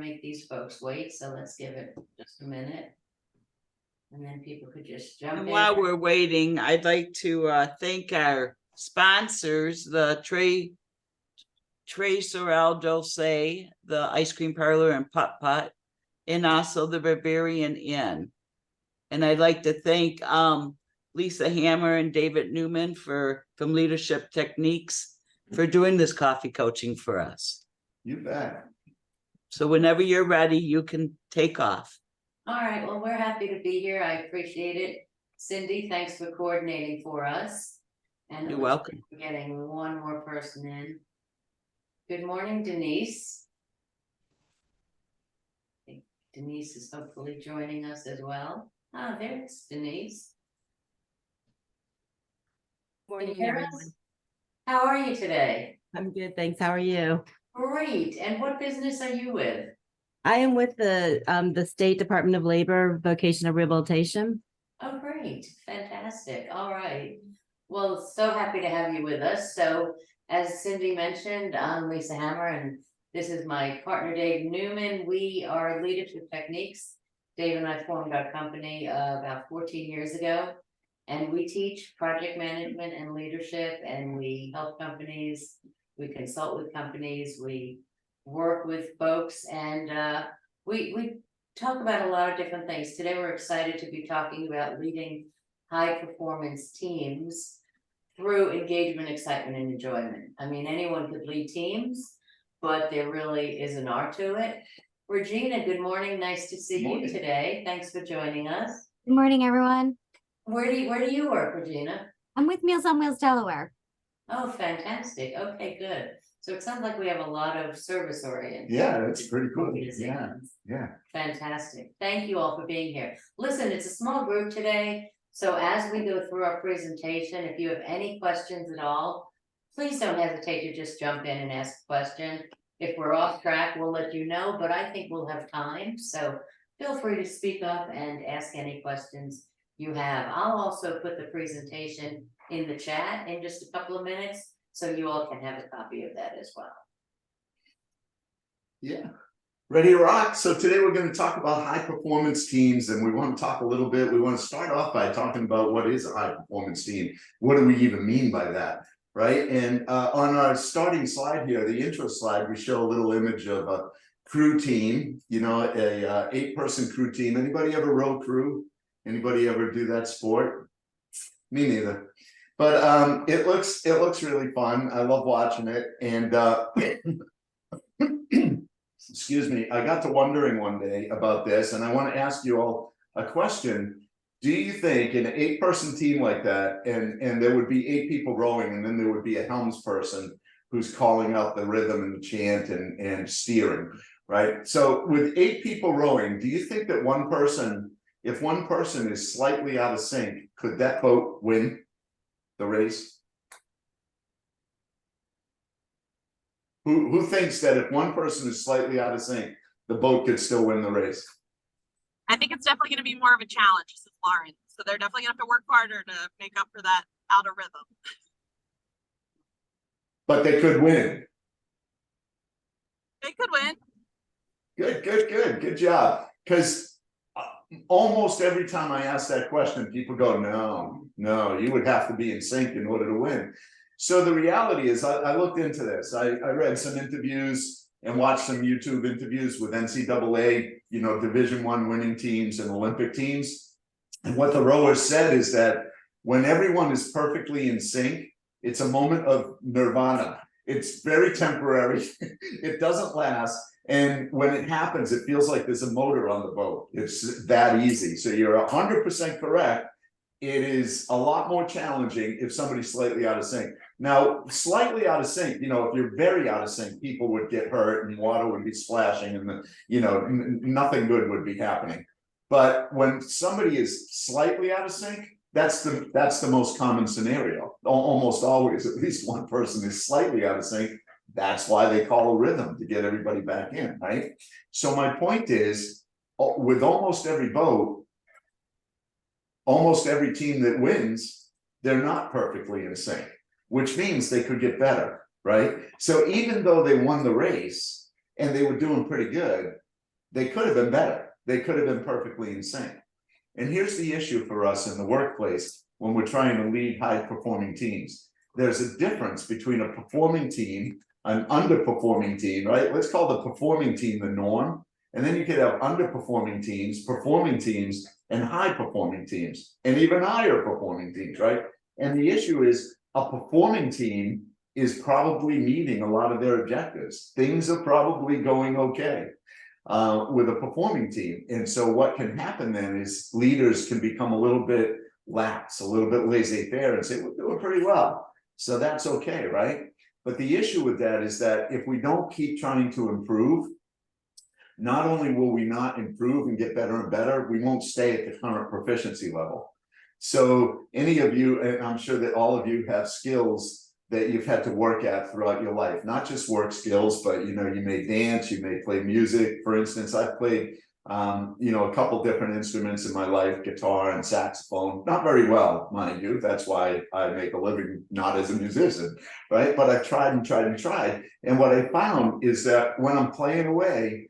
make these folks wait, so let's give it just a minute. And then people could just jump And in. while we're waiting, I'd like to thank our sponsors, the Trey Sorrel Dulce, the ice cream parlor and Putt Putt, and also the Bavarian Inn. And I'd like to thank Lisa Hammer and David Newman from Leadership Techniques for doing this coffee coaching for us. You bet. So whenever you're ready, you can take off. All right, well, we're happy to be here. I appreciate it. Cindy, thanks for coordinating for us. And You're welcome. we're getting one more person in. Good morning, Denise. I think Denise is hopefully joining us as well. Ah, there's Denise. Morning, Can you hear us? everyone. How are you today? I'm good, thanks. How are you? Great. And what business are you with? I am with the State Department of Labor Vocational Rehabilitation. Oh, great. Fantastic. All right. Well, so happy to have you with us. So as Cindy mentioned, I'm Lisa Hammer, and this is my partner, Dave Newman. We are Leadership Techniques. Dave and I formed our company about 14 years ago, and we teach project management and leadership, and we help companies, we consult with companies, we work with folks, and we talk about a lot of different things. Today, we're excited to be talking about leading high performance teams through engagement, excitement, and enjoyment. I mean, anyone could lead teams, but there really is an art to it. Regina, good morning. Nice to see you today. Thanks for joining us. Good morning, everyone. Where do you work, Regina? I'm with Meals on Wheels Delaware. Oh, fantastic. Okay, good. So it sounds like we have a lot of service oriented. Yeah, that's pretty cool. Yeah, organizations. yeah. Fantastic. Thank you all for being here. Listen, it's a small group today. So as we go through our presentation, if you have any questions at all, please don't hesitate to just jump in and ask a question. If we're off track, we'll let you know, but I think we'll have time. So feel free to speak up and ask any questions you have. I'll also put the presentation in the chat in just a couple of minutes, so you all can have a copy of that as well. Yeah. Ready to rock. So today we're going to talk about high performance teams, and we want to talk a little bit. We want to start off by talking about what is a high performance team. What do we even mean by that? Right. And on our starting slide here, the intro slide, we show a little image of a crew team, you know, a 8-person crew team. Anybody ever row crew? Anybody ever do that sport? Me neither. But it looks really fun. I love watching it. And excuse me, I got to wondering one day about this, and I want to ask you all a question. Do you think in an 8-person team like that, and there would be 8 people rowing, and then there would be a helms person who's calling out the rhythm and the chant and steering, right? So with 8 people rowing, do you think that one person, if one person is slightly out of sync, could that boat win the race? Who thinks that if one person is slightly out of sync, the boat could still win the race? I think it's definitely going to be more of a challenge, this is Lauren. So they're definitely going to have to work harder to make up for that out of rhythm. But they could win. They could win. Good job. Because almost every time I ask that question, people go, no, you would have to be in sync in order to win. So the reality is, I looked into this. I read some interviews and watched some YouTube interviews with NCAA, you know, Division I winning teams and Olympic teams. And what the rowers said is that when everyone is perfectly in sync, it's a moment of nirvana. It's very temporary. It doesn't last. And when it happens, it feels like there's a motor on the boat. It's that easy. So you're 100% correct. It is a lot more challenging if somebody's slightly out of sync. Now, slightly out of sync, you know, if you're very out of sync, people would get hurt and water would be splashing and, you know, nothing good would be happening. But when somebody is slightly out of sync, that's the most common scenario. Almost always, at least one person is slightly out of sync. That's why they call a rhythm, to get everybody back in, right? So my point is, with almost every boat, almost every team that wins, they're not perfectly in sync, which means they could get better, right? So even though they won the race and they were doing pretty good, They could have been better. They could have been perfectly in sync. And here's the issue for us in the workplace when we're trying to lead high-performing teams. There's a difference between a performing team, an underperforming team, right? Let's call the performing team the norm. And then you could have underperforming teams, performing teams, and high-performing teams, and even higher performing teams, right? And the issue is a performing team is probably meeting a lot of their objectives. Things are probably going okay with a performing team. And so what can happen then is leaders can become a little bit lax, a little bit laissez-faire and say, we're doing pretty well. So that's okay, right? But the issue with that is that if we don't keep trying to improve, not only will we not improve and get better and better, we won't stay at the current proficiency level. So any of you, and I'm sure that all of you have skills that you've had to work at throughout your life, not just work skills, but you may dance, you may play music. For instance, I've played a couple different instruments in my life, guitar and saxophone, not very well, mind you. That's why I make a living not as a musician, right? But I've tried and tried and tried. And what I found is that when I'm playing away,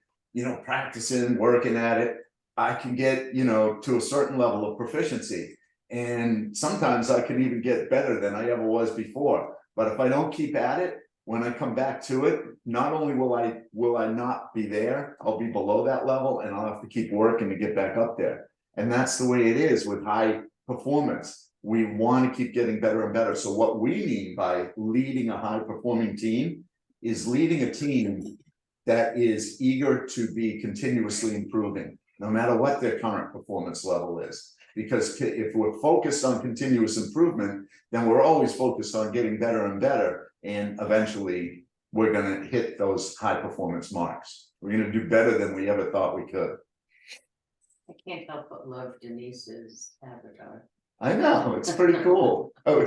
practicing, working at it, I can get, to a certain level of proficiency. And sometimes I can even get better than I ever was before. But if I don't keep at it, when I come back to it, not only will I not be there, I'll be below that level and I'll have to keep working to get back up there. And that's the way it is with high performance. We want to keep getting better and better. So what we mean by leading a high performing team is leading a team that is eager to be continuously improving, no matter what their current performance level is. Because if we're focused on continuous improvement, then we're always focused on getting better and better. And eventually we're going to hit those high performance marks. We're going to do better than we ever thought we could. I can't help but love Denise's avatar. I know, it's pretty cool. I'm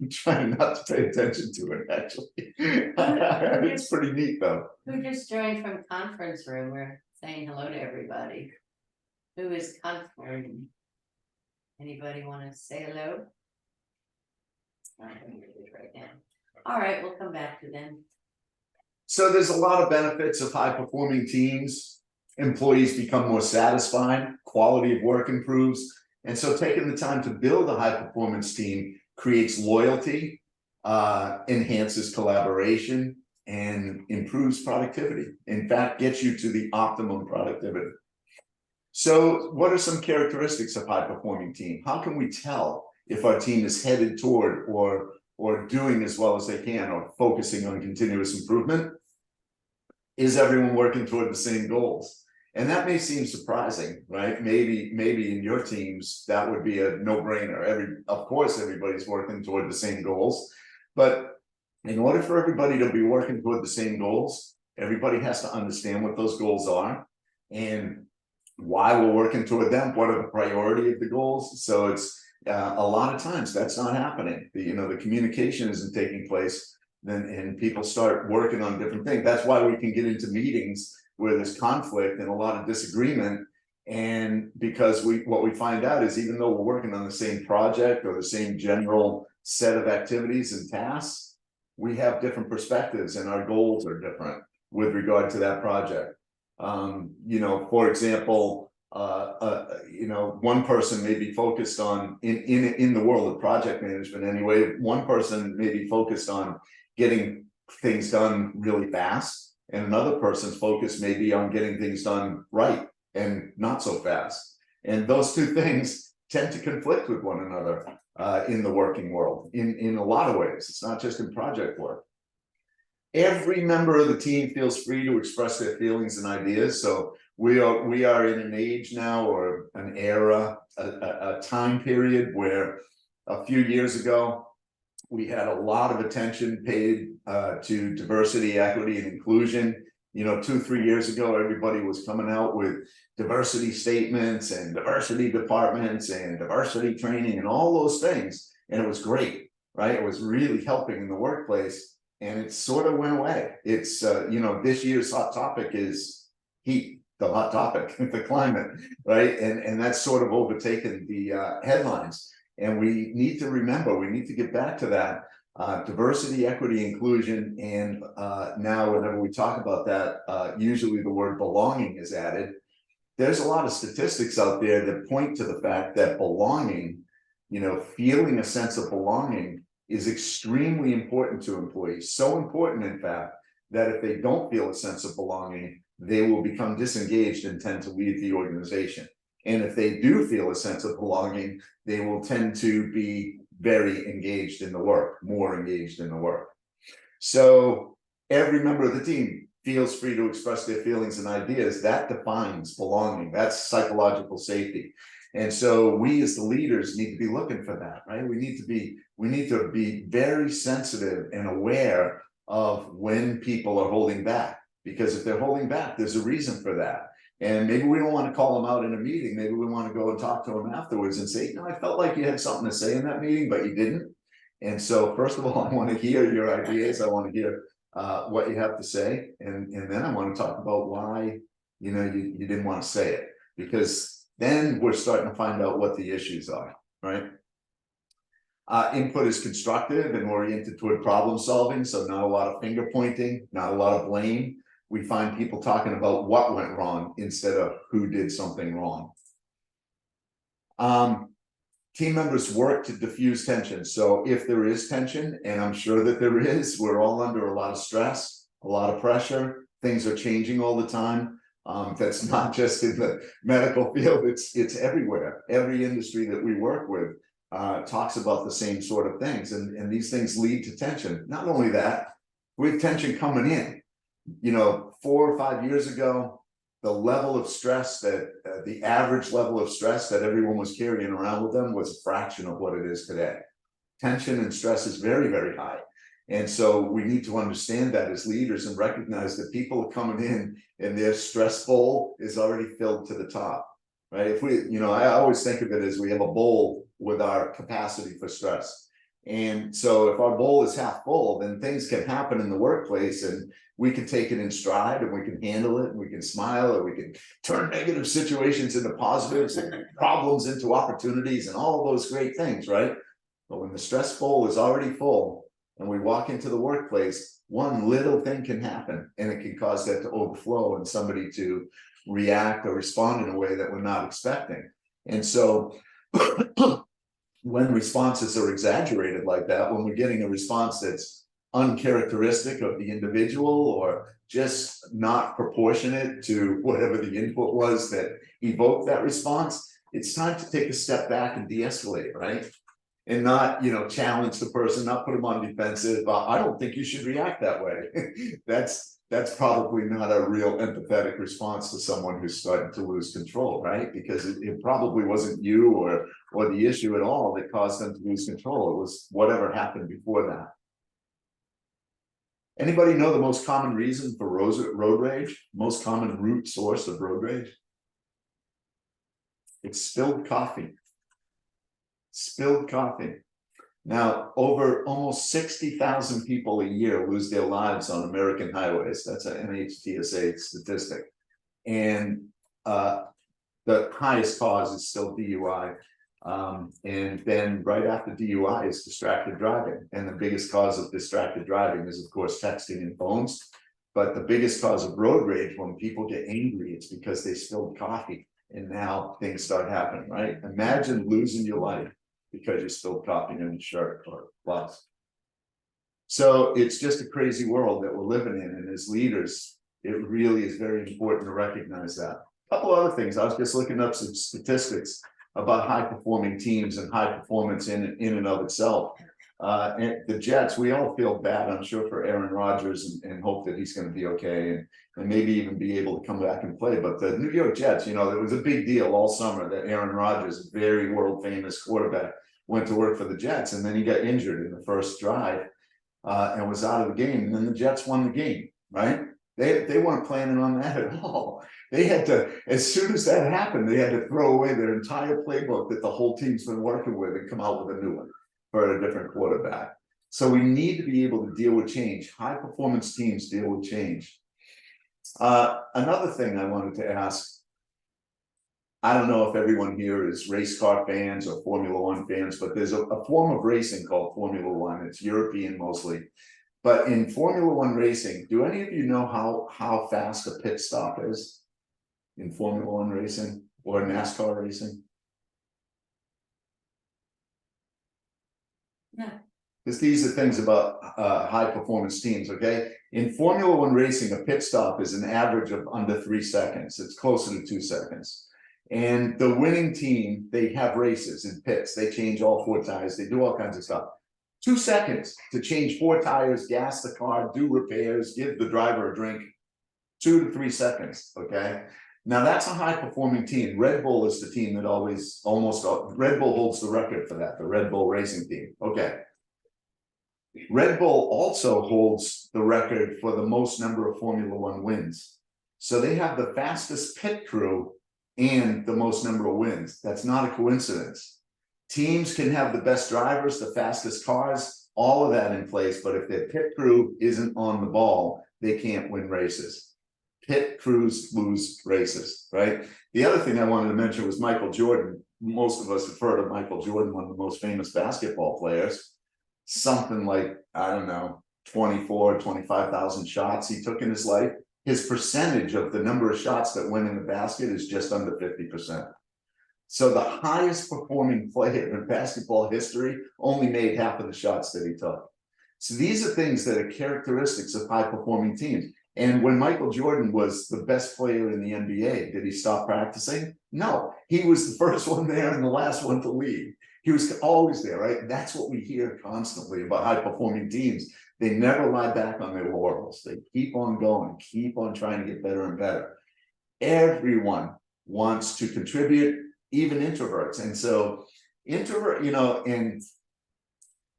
trying not to pay attention to it, actually. It's pretty neat though. Who just joined from conference room? We're saying hello to everybody. Who is conferring? Anybody want to say hello? I'm gonna do it right now. All right, we'll come back to them. So there's a lot of benefits of high performing teams. Employees become more satisfied, quality of work improves. And so taking the time to build a high performance team creates loyalty, enhances collaboration, and improves productivity. In fact, gets you to the optimum productivity. So what are some characteristics of high performing team? How can we tell if our team is headed toward or doing as well as they can or focusing on continuous improvement? Is everyone working toward the same goals? And that may seem surprising, right? Maybe in your teams, that would be a no-brainer. Of course, everybody's working toward the same goals, but in order for everybody to be working toward the same goals, everybody has to understand what those goals are and why we're working toward them. What are the priority of the goals? So it's a lot of times that's not happening. The communication isn't taking place, and people start working on different things. That's why we can get into meetings where there's conflict and a lot of disagreement. And because what we find out is even though we're working on the same project or the same general set of activities and tasks, we have different perspectives and our goals are different with regard to that project. For example, one person may be focused on in the world of project management anyway, one person may be focused on getting things done really fast. And another person's focus may be on getting things done right and not so fast. And those two things tend to conflict with one another in the working world in a lot of ways. It's not just in project work. Every member of the team feels free to express their feelings and ideas. So we are in an age now or an era, a time period where a few years ago, we had a lot of attention paid to diversity, equity, and inclusion. 2-3 years ago, everybody was coming out with diversity statements and diversity departments and diversity training and all those things. And it was great, right? It was really helping in the workplace. And it sort of went away. It's, this year's hot topic is heat, the hot topic, the climate, right? And that's sort of overtaken the headlines. And we need to remember, we need to get back to that. Diversity, equity, inclusion, and now whenever we talk about that, usually the word belonging is added. There's a lot of statistics out there that point to the fact that belonging, feeling a sense of belonging is extremely important to employees. So important, in fact, that if they don't feel a sense of belonging, they will become disengaged and tend to leave the organization. And if they do feel a sense of belonging, they will tend to be very engaged in the work, more engaged in the work. So every member of the team feels free to express their feelings and ideas. That defines belonging. That's psychological safety. And so we as the leaders need to be looking for that, right? We need to be very sensitive and aware of when people are holding back, because if they're holding back, there's a reason for that. And maybe we don't want to call them out in a meeting. Maybe we want to go and talk to them afterwards and say, I felt like you had something to say in that meeting, but you didn't. And so first of all, I want to hear your ideas. I want to hear what you have to say. And then I want to talk about why, you didn't want to say it, because then we're starting to find out what the issues are, right? Input is constructive and oriented toward problem solving. So not a lot of finger pointing, not a lot of blame. We find people talking about what went wrong instead of who did something wrong. Team members work to diffuse tension. So if there is tension, and I'm sure that there is, we're all under a lot of stress, a lot of pressure. Things are changing all the time. That's not just in the medical field, it's everywhere. Every industry that we work with talks about the same sort of things, and these things lead to tension. Not only that, we have tension coming in. 4 or 5 years ago, the level of stress that the average level of stress that everyone was carrying around with them was a fraction of what it is today. Tension and stress is very, very high. And so we need to understand that as leaders and recognize that people are coming in and their stress bowl is already filled to the top, right? If we, I always think of it as we have a bowl with our capacity for stress. And so if our bowl is half full, then things can happen in the workplace and we can take it in stride and we can handle it and we can smile, or we can turn negative situations into positives and problems into opportunities and all of those great things, right? But when the stress bowl is already full and we walk into the workplace, one little thing can happen and it can cause that to overflow and somebody to react or respond in a way that we're not expecting. And so when responses are exaggerated like that, when we're getting a response that's uncharacteristic of the individual or just not proportionate to whatever the input was that evoked that response, it's time to take a step back and de-escalate, right? And not, challenge the person, not put them on defensive. I don't think you should react that way. That's probably not a real empathetic response to someone who's starting to lose control, right? Because it probably wasn't you or the issue at all that caused them to lose control. It was whatever happened before that. Anybody know the most common reason for road rage? Most common root source of road rage? It's spilled coffee. Spilled coffee. Now, over almost 60,000 people a year lose their lives on American highways. That's an NHTSA statistic. And the highest cause is still DUI. And then right after DUI is distracted driving. And the biggest cause of distracted driving is, of course, texting and phones. But the biggest cause of road rage, when people get angry, it's because they spilled coffee. And now things start happening, right? Imagine losing your life because you spilled coffee in your shirt or blouse. So it's just a crazy world that we're living in. And as leaders, it really is very important to recognize that. A couple other things. I was just looking up some statistics about high performing teams and high performance in and of itself. And the Jets, we all feel bad, I'm sure, for Aaron Rodgers and hope that he's going to be okay and maybe even be able to come back and play. But the New York Jets, it was a big deal all summer that Aaron Rodgers, a very world famous quarterback, went to work for the Jets, and then he got injured in the first drive and was out of the game. And then the Jets won the game, right? They weren't planning on that at all. They had to, as soon as that happened, they had to throw away their entire playbook that the whole team's been working with and come out with a new one for a different quarterback. So we need to be able to deal with change. High performance teams deal with change. Another thing I wanted to ask, I don't know if everyone here is race car fans or Formula One fans, but there's a form of racing called Formula One. It's European mostly. But in Formula One racing, do any of you know how fast a pit stop is in Formula One racing or NASCAR racing? No. Because these are things about high performance teams, okay? In Formula One racing, a pit stop is an average of under 3 seconds. It's closer to 2 seconds. And the winning team, they have races in pits. They change all 4 tires. They do all kinds of stuff. 2 seconds to change 4 tires, gas the car, do repairs, give the driver a drink. 2 to 3 seconds, okay? Now that's a high performing team. Red Bull is the team that Red Bull holds the record for that, the Red Bull racing team, okay. Red Bull also holds the record for the most number of Formula One wins. So they have the fastest pit crew and the most number of wins. That's not a coincidence. Teams can have the best drivers, the fastest cars, all of that in place, but if their pit crew isn't on the ball, they can't win races. Pit crews lose races, right? The other thing I wanted to mention was Michael Jordan. Most of us have heard of Michael Jordan, one of the most famous basketball players. Something like, I don't know, 25,000 shots he took in his life. His percentage of the number of shots that went in the basket is just under 50%. So the highest performing player in basketball history only made half of the shots that he took. So these are things that are characteristics of high performing teams. And when Michael Jordan was the best player in the NBA, did he stop practicing? No, he was the first one there and the last one to leave. He was always there, right? That's what we hear constantly about high performing teams. They never lie back on their laurels. They keep on going, keep on trying to get better and better. Everyone wants to contribute, even introverts. And so introvert, and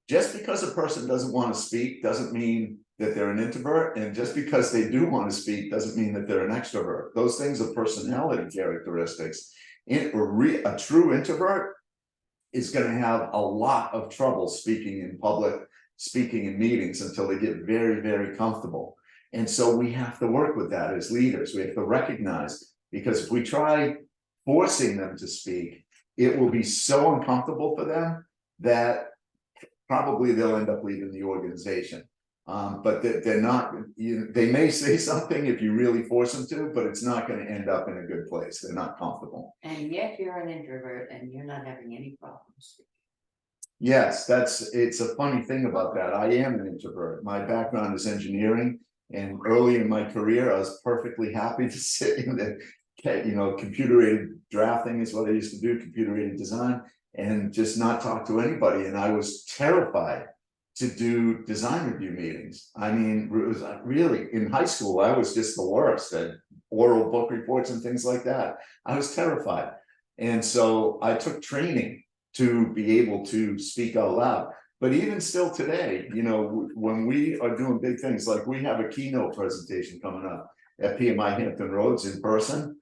just because a person doesn't want to speak doesn't mean that they're an introvert. And just because they do want to speak doesn't mean that they're an extrovert. Those things are personality characteristics. A true introvert is going to have a lot of trouble speaking in public, speaking in meetings until they get very, very comfortable. And so we have to work with that as leaders. We have to recognize, because if we try forcing them to speak, it will be so uncomfortable for them that probably they'll end up leaving the organization. But they're not, they may say something if you really force them to, but it's not going to end up in a good place. They're not comfortable. And yet you're an introvert and you're not having any problems. Yes, it's a funny thing about that. I am an introvert. My background is engineering, and early in my career, I was perfectly happy to sit in the, computer-aided drafting is what I used to do, computer-aided design, and just not talk to anybody. And I was terrified to do design review meetings. I mean, it was really, in high school, I was just the worst at oral book reports and things like that. I was terrified. And so I took training to be able to speak out loud. But even still today, when we are doing big things, like we have a keynote presentation coming up at PMI Hampton Roads in person.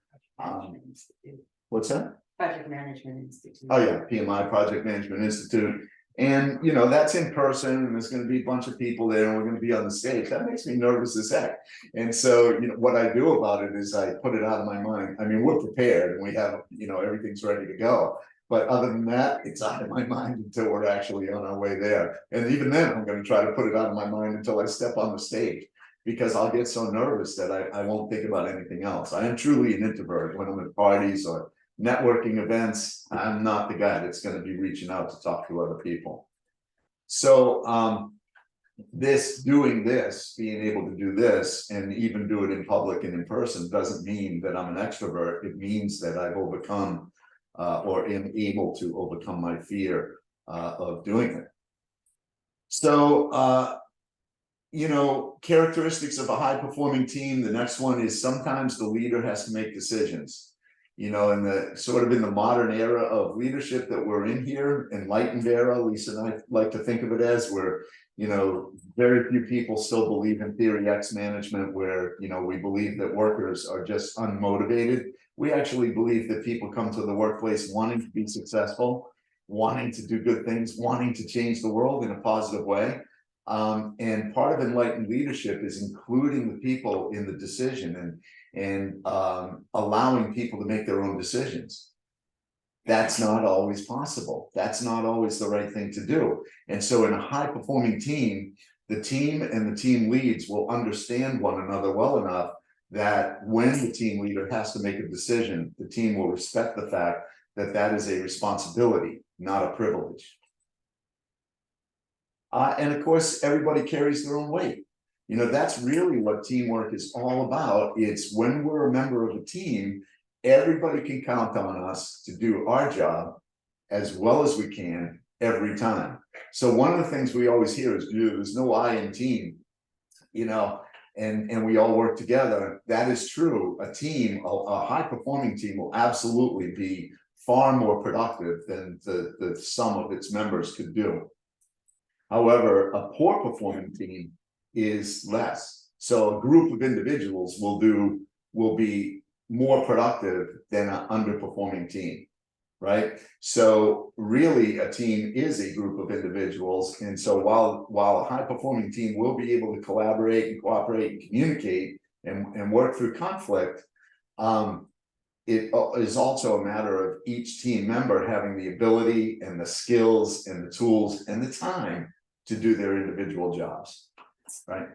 What's that? Project Management Institute. Oh yeah, PMI, Project Management Institute. And that's in person, and there's going to be a bunch of people there, and we're going to be on the stage. That makes me nervous as heck. And so, what I do about it is I put it out of my mind. I mean, we're prepared and we have, everything's ready to go. But other than that, it's out of my mind until we're actually on our way there. And even then, I'm going to try to put it out of my mind until I step on the stage, because I'll get so nervous that I won't think about anything else. I am truly an introvert. When I'm at parties or networking events, I'm not the guy that's going to be reaching out to talk to other people. So being able to do this and even do it in public and in person doesn't mean that I'm an extrovert. It means that I've overcome or am able to overcome my fear of doing it. So characteristics of a high performing team. The next one is sometimes the leader has to make decisions. In the modern era of leadership that we're in here, enlightened era, Lisa and I like to think of it as, where, very few people still believe in theory X management, where, we believe that workers are just unmotivated. We actually believe that people come to the workplace wanting to be successful, wanting to do good things, wanting to change the world in a positive way. And part of enlightened leadership is including the people in the decision and allowing people to make their own decisions. That's not always possible. That's not always the right thing to do. And so in a high-performing team, the team and the team leads will understand one another well enough that when the team leader has to make a decision, the team will respect the fact that that is a responsibility, not a privilege. And of course, everybody carries their own weight. You know, that's really what teamwork is all about. It's when we're a member of a team, everybody can count on us to do our job as well as we can every time. So one of the things we always hear is, there's no I in team, you know, and we all work together. That is true. A team, a high-performing team will absolutely be far more productive than the sum of its members could do. However, a poor performing team is less. So a group of individuals will be more productive than an underperforming team, right? So really a team is a group of individuals. And so while a high performing team will be able to collaborate and cooperate and communicate and work through conflict, it is also a matter of each team member having the ability and the skills and the tools and the time to do their individual jobs, right?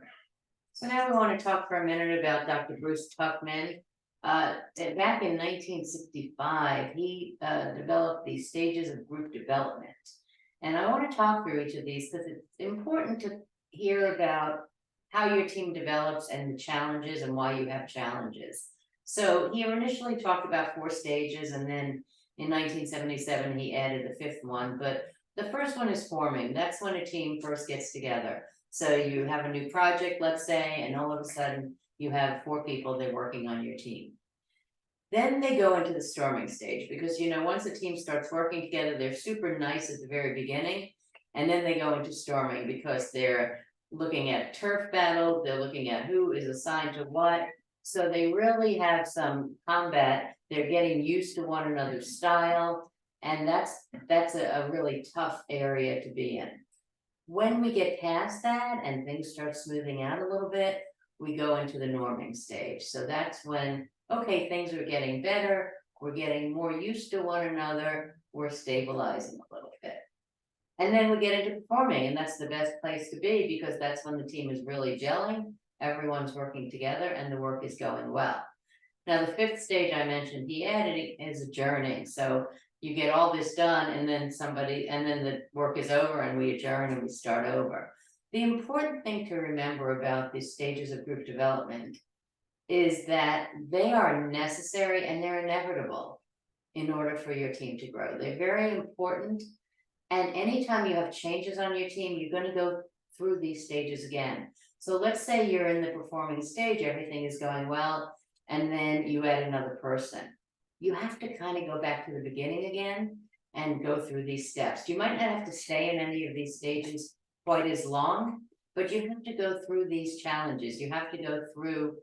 So now we want to talk for a minute about Dr. Bruce Tuckman. Back in 1965, he developed these stages of group development. And I want to talk through each of these because it's important to hear about how your team develops and the challenges and why you have challenges. So he initially talked about 4 stages, and then in 1977, he added the 5th one. But the first one is forming. That's when a team first gets together. So you have a new project, let's say, and all of a sudden you have 4 people, they're working on your team. Then they go into the storming stage because, you know, once a team starts working together, they're super nice at the very beginning. And then they go into storming because they're looking at turf battle, they're looking at who is assigned to what. So they really have some combat. They're getting used to one another's style. And that's a really tough area to be in. When we get past that and things start smoothing out a little bit, we go into the norming stage. So that's when, okay, things are getting better. We're getting more used to one another. We're stabilizing a little bit. And then we get into performing, and that's the best place to be because that's when the team is really gelling. Everyone's working together and the work is going well. Now, the 5th stage I mentioned, he added is adjourning. So you get all this done and then the work is over and we adjourn and we start over. The important thing to remember about these stages of group development is that they are necessary and they're inevitable in order for your team to grow. They're very important. And anytime you have changes on your team, you're going to go through these stages again. So let's say you're in the performing stage, everything is going well, and then you add another person. You have to kind of go back to the beginning again and go through these steps. You might not have to stay in any of these stages quite as long, but you have to go through these challenges. You have to go through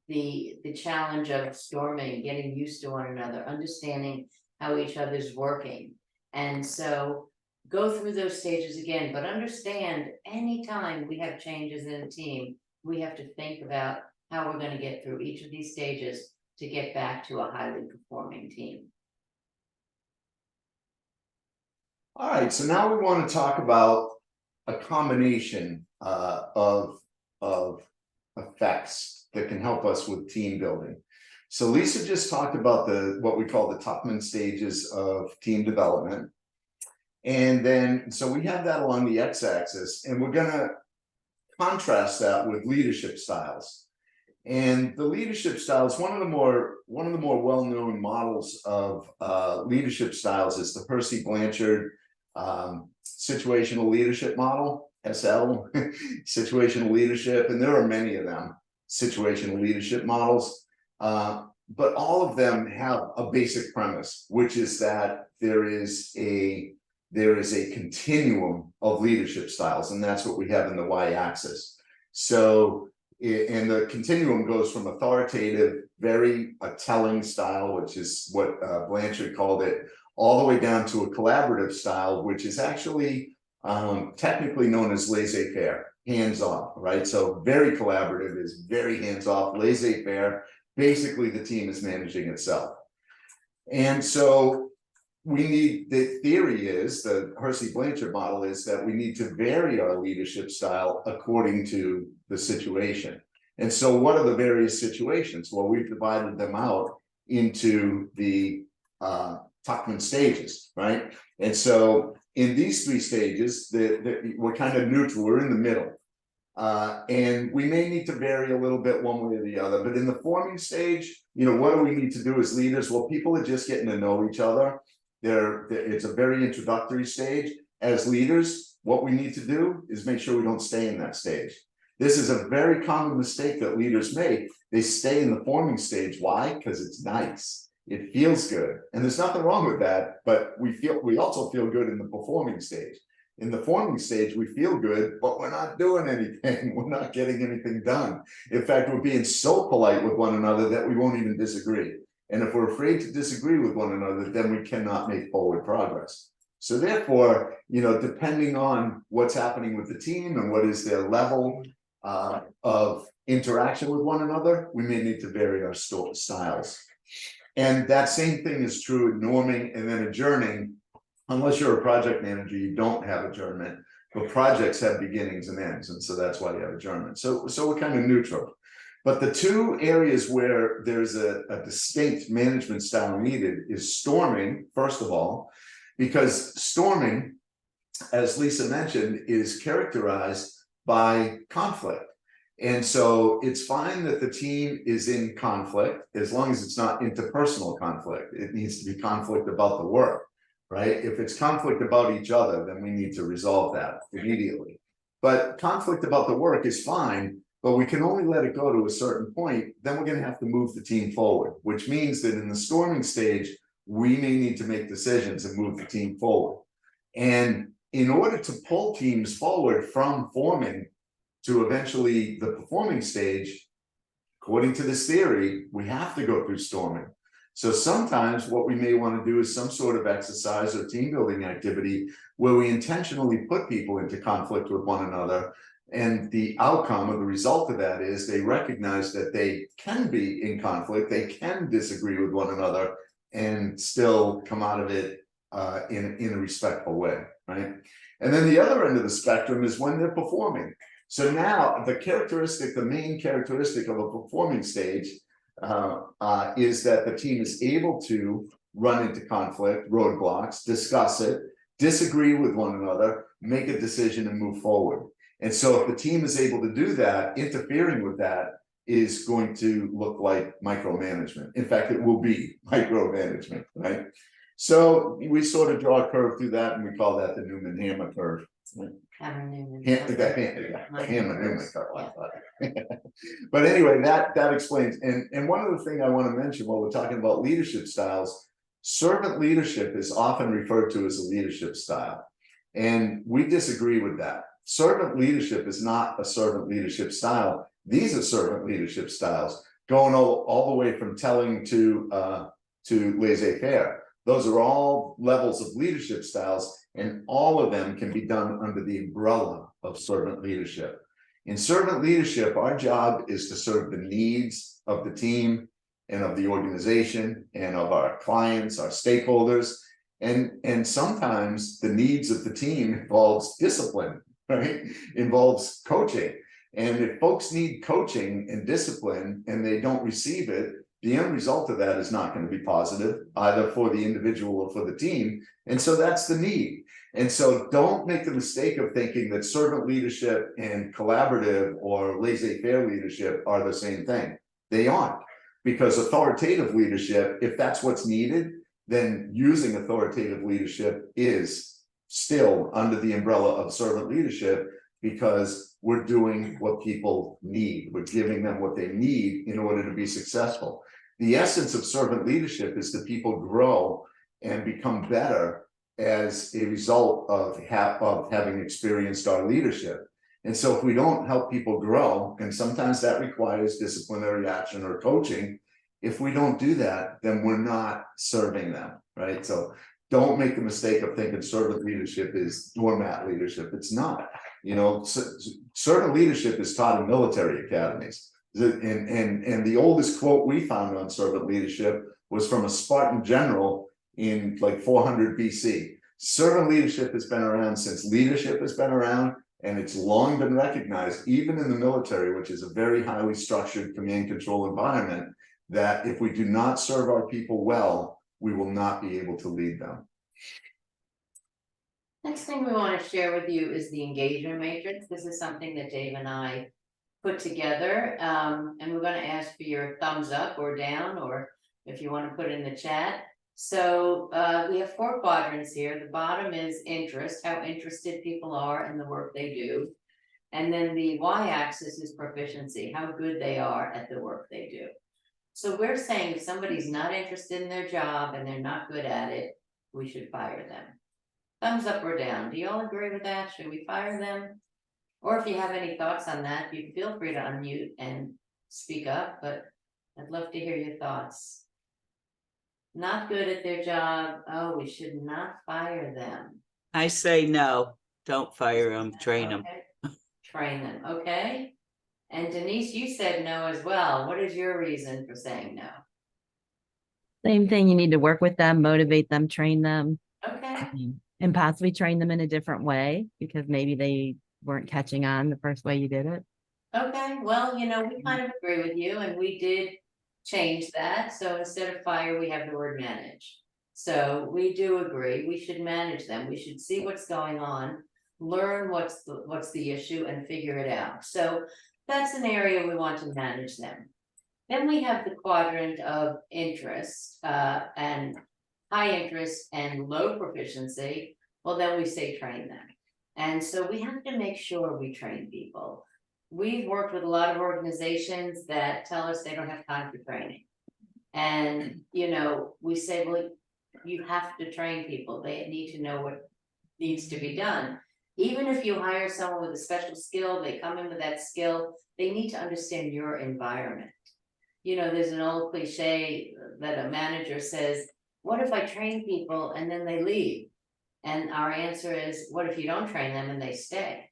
the challenge of storming, getting used to one another, understanding how each other's working. And so go through those stages again, but understand anytime we have changes in a team, we have to think about how we're going to get through each of these stages to get back to a highly performing team. All right, so now we want to talk about a combination of effects that can help us with team building. So Lisa just talked about what we call the Tuckman stages of team development. And then, so we have that along the x-axis, and we're going to contrast that with leadership styles. And the leadership styles, one of the more well-known models of leadership styles is the Percy Blanchard situational leadership model, SL, situational leadership, and there are many of them, situational leadership models. But all of them have a basic premise, which is that there is a continuum of leadership styles, and that's what we have in the y-axis. So, and the continuum goes from authoritative, very telling style, which is what Blanchard called it, all the way down to a collaborative style, which is actually technically known as laissez-faire, hands-off, right? So very collaborative is very hands-off, laissez-faire. Basically, the team is managing itself. And so the theory is, the Hersey Blanchard model is that we need to vary our leadership style according to the situation. And so what are the various situations? Well, we've divided them out into the Tuckman stages, right? And so in these 3 stages, we're kind of neutral, we're in the middle. And we may need to vary a little bit one way or the other, but in the forming stage, what do we need to do as leaders? Well, people are just getting to know each other. It's a very introductory stage. As leaders, what we need to do is make sure we don't stay in that stage. This is a very common mistake that leaders make. They stay in the forming stage. Why? Because it's nice. It feels good. And there's nothing wrong with that, but we also feel good in the performing stage. In the forming stage, we feel good, but we're not doing anything. We're not getting anything done. In fact, we're being so polite with one another that we won't even disagree. And if we're afraid to disagree with one another, then we cannot make forward progress. So therefore, depending on what's happening with the team and what is their level of interaction with one another, we may need to vary our styles. And that same thing is true in norming and then adjourning. Unless you're a project manager, you don't have adjournment, but projects have beginnings and ends. And so that's why you have adjournment. So we're kind of neutral. But the 2 areas where there's a distinct management style needed is storming, first of all, because storming, as Lisa mentioned, is characterized by conflict. And so it's fine that the team is in conflict as long as it's not interpersonal conflict. It needs to be conflict about the work, right? If it's conflict about each other, then we need to resolve that immediately. But conflict about the work is fine, but we can only let it go to a certain point. Then we're going to have to move the team forward, which means that in the storming stage, we may need to make decisions and move the team forward. And in order to pull teams forward from forming to eventually the performing stage, according to this theory, we have to go through storming. So sometimes what we may want to do is some sort of exercise or team building activity where we intentionally put people into conflict with one another. And the outcome or the result of that is they recognize that they can be in conflict, they can disagree with one another and still come out of it in a respectful way, right? And then the other end of the spectrum is when they're performing. So now the main characteristic of a performing stage is that the team is able to run into conflict, roadblocks, discuss it, disagree with one another, make a decision and move forward. And so if the team is able to do that, interfering with that is going to look like micromanagement. In fact, it will be micromanagement, right? So we sort of draw a curve through that and we call that the Newman hammer curve. Hammer Newman. Hammer Newman curve. But anyway, that explains. And one other thing I want to mention while we're talking about leadership styles, servant leadership is often referred to as a leadership style. And we disagree with that. Servant leadership is not a servant leadership style. These are servant leadership styles, going all the way from telling to laissez-faire. Those are all levels of leadership styles, and all of them can be done under the umbrella of servant leadership. In servant leadership, our job is to serve the needs of the team and of the organization and of our clients, our stakeholders. And sometimes the needs of the team involves discipline, right? Involves coaching. And if folks need coaching and discipline and they don't receive it, the end result of that is not going to be positive, either for the individual or for the team. And so that's the need. And so don't make the mistake of thinking that servant leadership and collaborative or laissez-faire leadership are the same thing. They aren't, because authoritative leadership, if that's what's needed, then using authoritative leadership is still under the umbrella of servant leadership, because we're doing what people need. We're giving them what they need in order to be successful. The essence of servant leadership is that people grow and become better as a result of having experienced our leadership. And so if we don't help people grow, and sometimes that requires disciplinary action or coaching, if we don't do that, then we're not serving them, right? So don't make the mistake of thinking servant leadership is doormat leadership. It's not. You know, servant leadership is taught in military academies. And the oldest quote we found on servant leadership was from a Spartan general in like 400 BC. Servant leadership has been around since leadership has been around, and it's long been recognized, even in the military, which is a very highly structured command control environment, that if we do not serve our people well, we will not be able to lead them. Next thing we want to share with you is the engagement matrix. This is something that Dave and I put together, and we're going to ask for your thumbs up or down, or if you want to put it in the chat. So we have 4 quadrants here. The bottom is interest, how interested people are in the work they do. And then the y-axis is proficiency, how good they are at the work they do. So we're saying if somebody's not interested in their job and they're not good at it, we should fire them. Thumbs up or down. Do you all agree with that? Should we fire them? Or if you have any thoughts on that, you feel free to unmute and speak up, but I'd love to hear your thoughts. Not good at their job. Oh, we should not fire them. I say no, don't fire them, train them. Okay. Train them, okay? And Denise, you said no as well. What is your reason for saying no? Same thing, you need to work with them, motivate them, train them, Okay, and possibly train them in a different way because maybe they weren't catching on the first way you did it. okay, well, you know, we kind of agree with you, and we did change that. So instead of fire, we have the word manage. So we do agree, we should manage them. We should see what's going on, learn what's the issue and figure it out. So that's an area we want to manage them. Then we have the quadrant of interest, and high interest and low proficiency. Well, then we say train them. And so we have to make sure we train people. We've worked with a lot of organizations that tell us they don't have time for training. And, you know, we say, well, you have to train people. They need to know what needs to be done. Even if you hire someone with a special skill, they come in with that skill, they need to understand your environment. You know, there's an old cliche that a manager says, what if I train people and then they leave? And our answer is, what if you don't train them and they stay,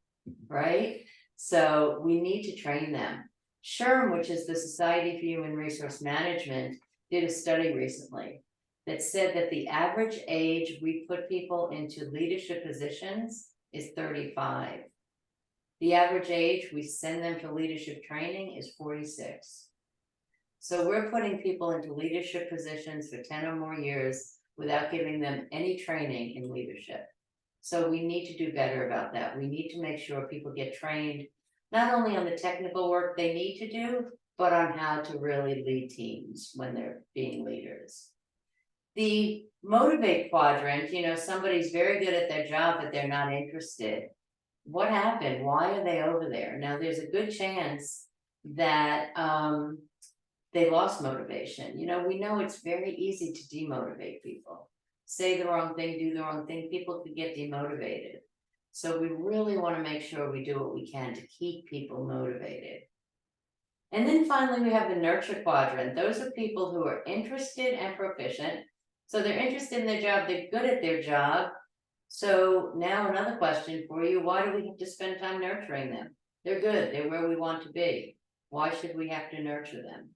right? So we need to train them. SHRM, which is the Society for Human Resource Management, did a study recently that said that the average age we put people into leadership positions is 35. The average age we send them to leadership training is 46. So we're putting people into leadership positions for 10 or more years without giving them any training in leadership. So we need to do better about that. We need to make sure people get trained, not only on the technical work they need to do, but on how to really lead teams when they're being leaders. The motivate quadrant, you know, somebody's very good at their job, but they're not interested. What happened? Why are they over there? Now, there's a good chance that they lost motivation. You know, we know it's very easy to demotivate people. Say the wrong thing, do the wrong thing, people could get demotivated. So we really want to make sure we do what we can to keep people motivated. And then finally, we have the nurture quadrant. Those are people who are interested and proficient. So they're interested in their job, they're good at their job. So now another question for you, why do we have to spend time nurturing them? They're good, they're where we want to be. Why should we have to nurture them?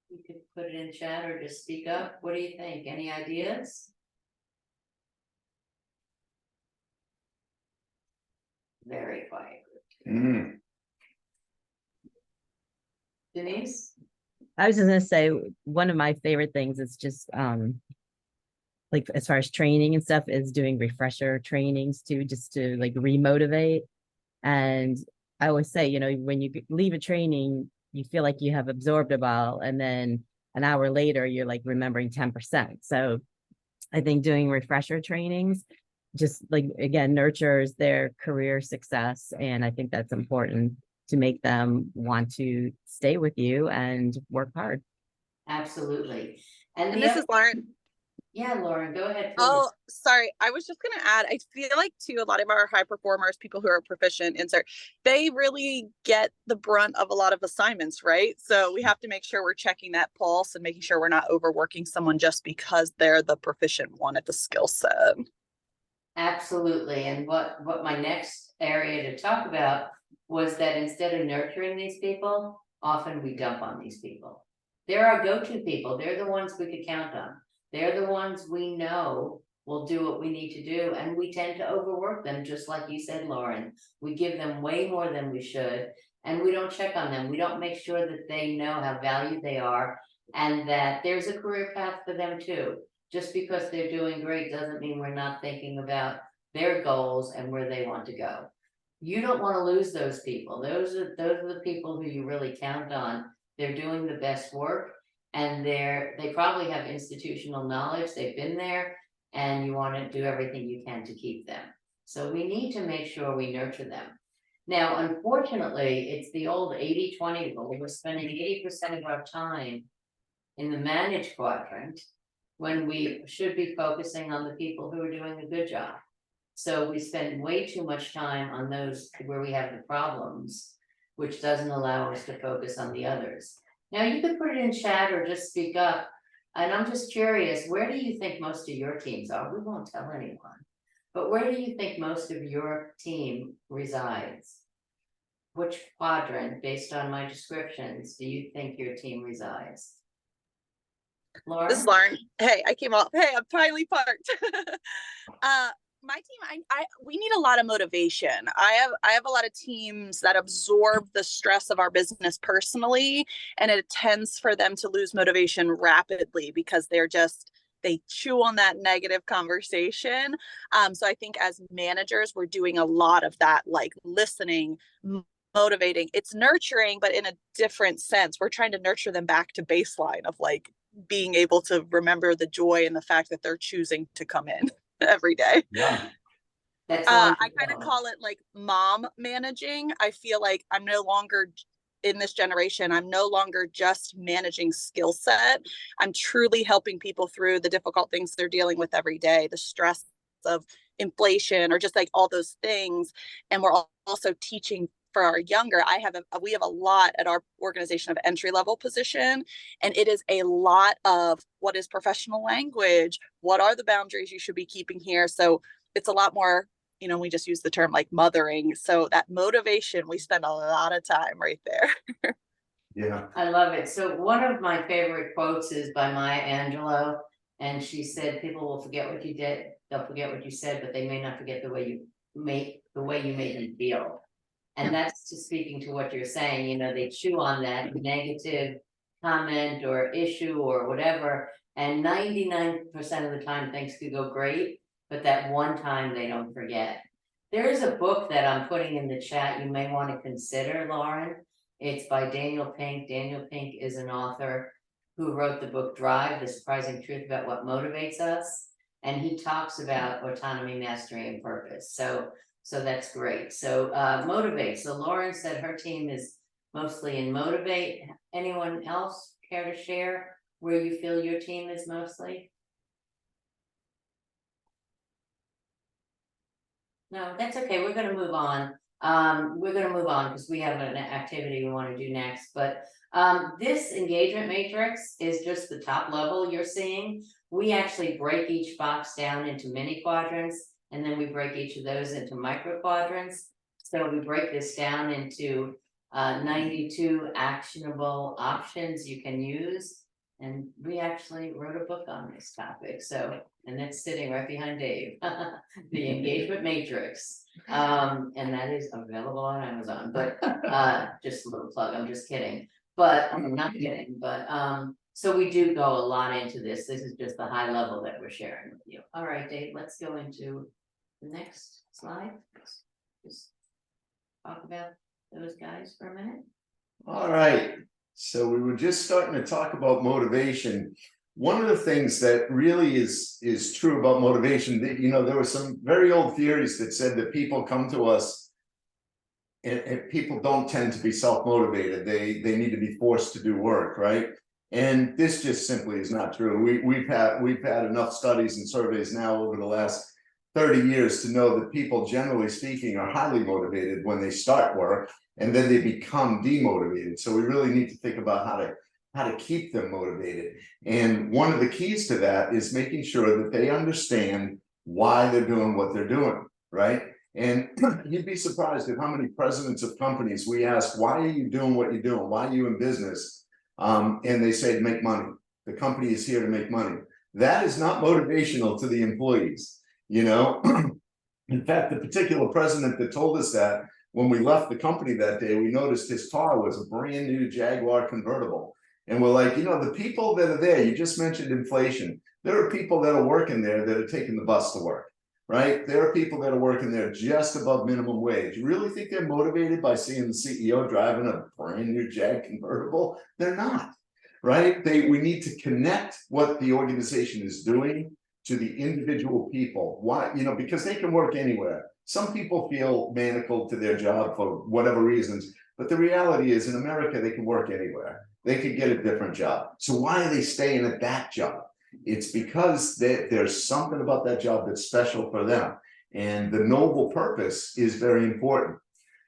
You could put it in chat or just speak up. What do you think? Any ideas? Very quiet. Mm. Denise? I was just gonna say, one of my favorite things is just, like as far as training and stuff is doing refresher trainings too, just to like remotivate. And I always say, you know, when you leave a training, you feel like you have absorbed it all, and then an hour later, you're like remembering 10%. So I think doing refresher trainings just like, again, nurtures their career success. And I think that's important to make them want to stay with you and work hard. Absolutely. And this is Lauren. Yeah, Lauren, go ahead, please. Oh, sorry. I was just going to add, I feel like too, a lot of our high performers, people who are proficient in they really get the brunt of a lot of assignments, right? So we have to make sure we're checking that pulse and making sure we're not overworking someone just because they're the proficient one at the skill set. Absolutely. And what my next area to talk about was that instead of nurturing these people, often we dump on these people. They're our go-to people. They're the ones we could count on. They're the ones we know will do what we need to do, and we tend to overwork them, just like you said, Lauren. We give them way more than we should, and we don't check on them. We don't make sure that they know how valued they are and that there's a career path for them too. Just because they're doing great doesn't mean we're not thinking about their goals and where they want to go. You don't want to lose those people. Those are the people who you really count on. They're doing the best work, and they probably have institutional knowledge. They've been there, and you want to do everything you can to keep them. So we need to make sure we nurture them. Now, unfortunately, it's the old 80-20 rule. We're spending 80% of our time in the managed quadrant when we should be focusing on the people who are doing a good job. So we spend way too much time on those where we have the problems, which doesn't allow us to focus on the others. Now, you could put it in chat or just speak up. And I'm just curious, where do you think most of your teams are? We won't tell anyone. But where do you think most of your team resides? Which quadrant, based on my descriptions, do you think your team resides? Laura? This is Lauren. Hey, I came off. Hey, I'm finally parked. My team, we need a lot of motivation. I have a lot of teams that absorb the stress of our business personally, and it tends for them to lose motivation rapidly because they chew on that negative conversation. So I think as managers, we're doing a lot of that, like listening, motivating. It's nurturing, but in a different sense. We're trying to nurture them back to baseline of like being able to remember the joy and the fact that they're choosing to come in every day. Yeah. That's I kind of call it like mom managing. I feel like I'm no longer in this generation. I'm no longer just managing skill set. I'm truly helping people through the difficult things they're dealing with every day, the stress of inflation or just like all those things. And we're also teaching for our younger. We have a lot at our organization of entry-level position, and it is a lot of what is professional language, what are the boundaries you should be keeping here. So it's a lot more, we just use the term like mothering. So that motivation, we spend a lot of time right there. Yeah. I love it. So one of my favorite quotes is by Maya Angelou, and she said, "People will forget what you did. They'll forget what you said, but they may not forget the way you made them feel." And that's just speaking to what you're saying. They chew on that negative comment or issue or whatever, and 99% of the time things could go great, but that one time they don't forget. There is a book that I'm putting in the chat you may want to consider, Lauren. It's by Daniel Pink. Daniel Pink is an author who wrote the book Drive, The Surprising Truth About What Motivates Us. And he talks about autonomy, mastery, and purpose. So that's great. So motivate. So Lauren said her team is mostly in motivate. Anyone else care to share where you feel your team is mostly? No, that's okay. We're going to move on. Because we have an activity we want to do next. But this engagement matrix is just the top level you're seeing. We actually break each box down into mini quadrants, and then we break each of those into micro quadrants. So we break this down into 92 actionable options you can use. And we actually wrote a book on this topic. And it's sitting right behind Dave, the engagement matrix. And that is available on Amazon, but just a little plug, I'm just kidding. But I'm not kidding, but so we do go a lot into this. This is just the high level that we're sharing with you. All right, Dave, let's go into the next slide. Just talk about those guys for a minute. All right. So we were just starting to talk about motivation. One of the things that really is true about motivation, that there were some very old theories that said that people come to us and people don't tend to be self-motivated. They need to be forced to do work, right? And this just simply is not true. We've had enough studies and surveys now over the last 30 years to know that people, generally speaking, are highly motivated when they start work, and then they become demotivated. So we really need to think about how to keep them motivated. And one of the keys to that is making sure that they understand why they're doing what they're doing, right? And you'd be surprised at how many presidents of companies we ask, why are you doing what you're doing? Why are you in business? And they say to make money. The company is here to make money. That is not motivational to the employees, you know. In fact, the particular president that told us that, when we left the company that day, we noticed his car was a brand new Jaguar convertible. And we're like, you know, the people that are there, you just mentioned inflation. There are people that are working there that are taking the bus to work, right? There are people that are working there just above minimum wage. You really think they're motivated by seeing the CEO driving a brand new Jag convertible? They're not, right? We need to connect what the organization is doing to the individual people. Why? You know, because they can work anywhere. Some people feel manacled to their job for whatever reasons, but the reality is in America, they can work anywhere. They could get a different job. So why are they staying at that job? It's because there's something about that job that's special for them. And the noble purpose is very important.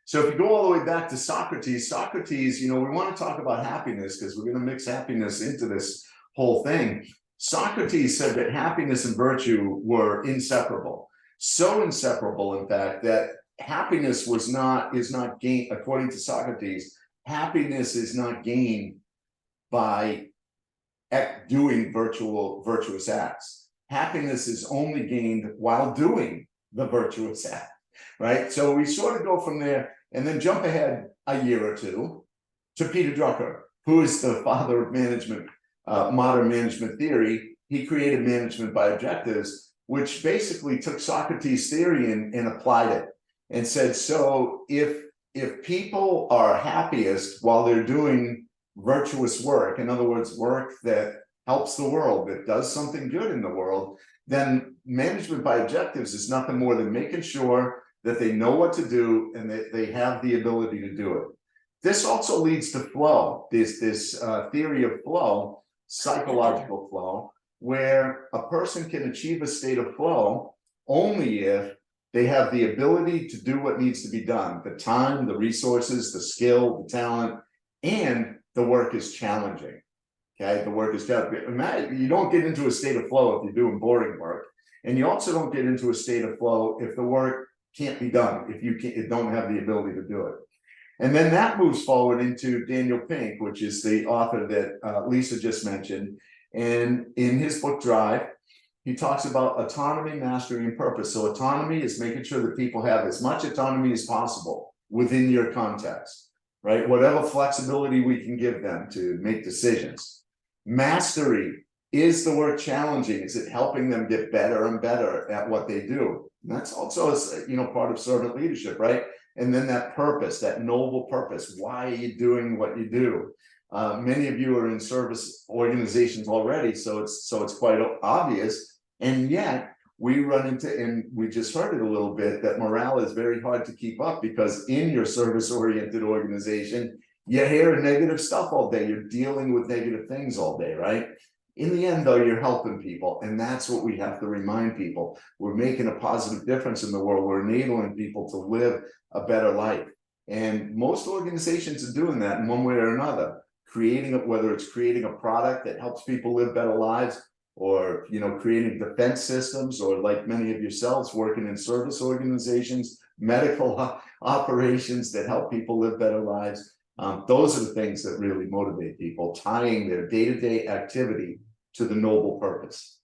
So if you go all the way back to Socrates, you know, we want to talk about happiness because we're going to mix happiness into this whole thing. Socrates said that happiness and virtue were inseparable. So inseparable, in fact, that happiness is not gained, according to Socrates, happiness is not gained by doing virtuous acts. Happiness is only gained while doing the virtuous act, right? So we sort of go from there and then jump ahead a year or two to Peter Drucker, who is the father of management, modern management theory. He created management by objectives, which basically took Socrates' theory and applied it and said, so if people are happiest while they're doing virtuous work, in other words, work that helps the world, that does something good in the world, then management by objectives is nothing more than making sure that they know what to do and that they have the ability to do it. This also leads to flow, this theory of flow, psychological flow, where a person can achieve a state of flow only if they have the ability to do what needs to be done, the time, the resources, the skill, the talent, and the work is challenging. Okay, the work is challenging. You don't get into a state of flow if you're doing boring work, and you also don't get into a state of flow if the work can't be done, if you don't have the ability to do it. And then that moves forward into Daniel Pink, which is the author that Lisa just mentioned. And in his book, Drive, he talks about autonomy, mastery, and purpose. So autonomy is making sure that people have as much autonomy as possible within your context, right? Whatever flexibility we can give them to make decisions. Mastery, is the work challenging? Is it helping them get better and better at what they do? And that's also, you know, part of servant leadership, right? And then that purpose, that noble purpose. Why are you doing what you do? Many of you are in service organizations already, so it's quite obvious. And yet we run into, and we just heard it a little bit, that morale is very hard to keep up because in your service-oriented organization, you're hearing negative stuff all day. You're dealing with negative things all day, right? In the end, though, you're helping people, and that's what we have to remind people. We're making a positive difference in the world. We're enabling people to live a better life. And most organizations are doing that in one way or another. Whether it's creating a product that helps people live better lives, or, you know, creating defense systems, or like many of yourselves working in service organizations, medical operations that help people live better lives. Those are the things that really motivate people, tying their day-to-day activity to the noble purpose.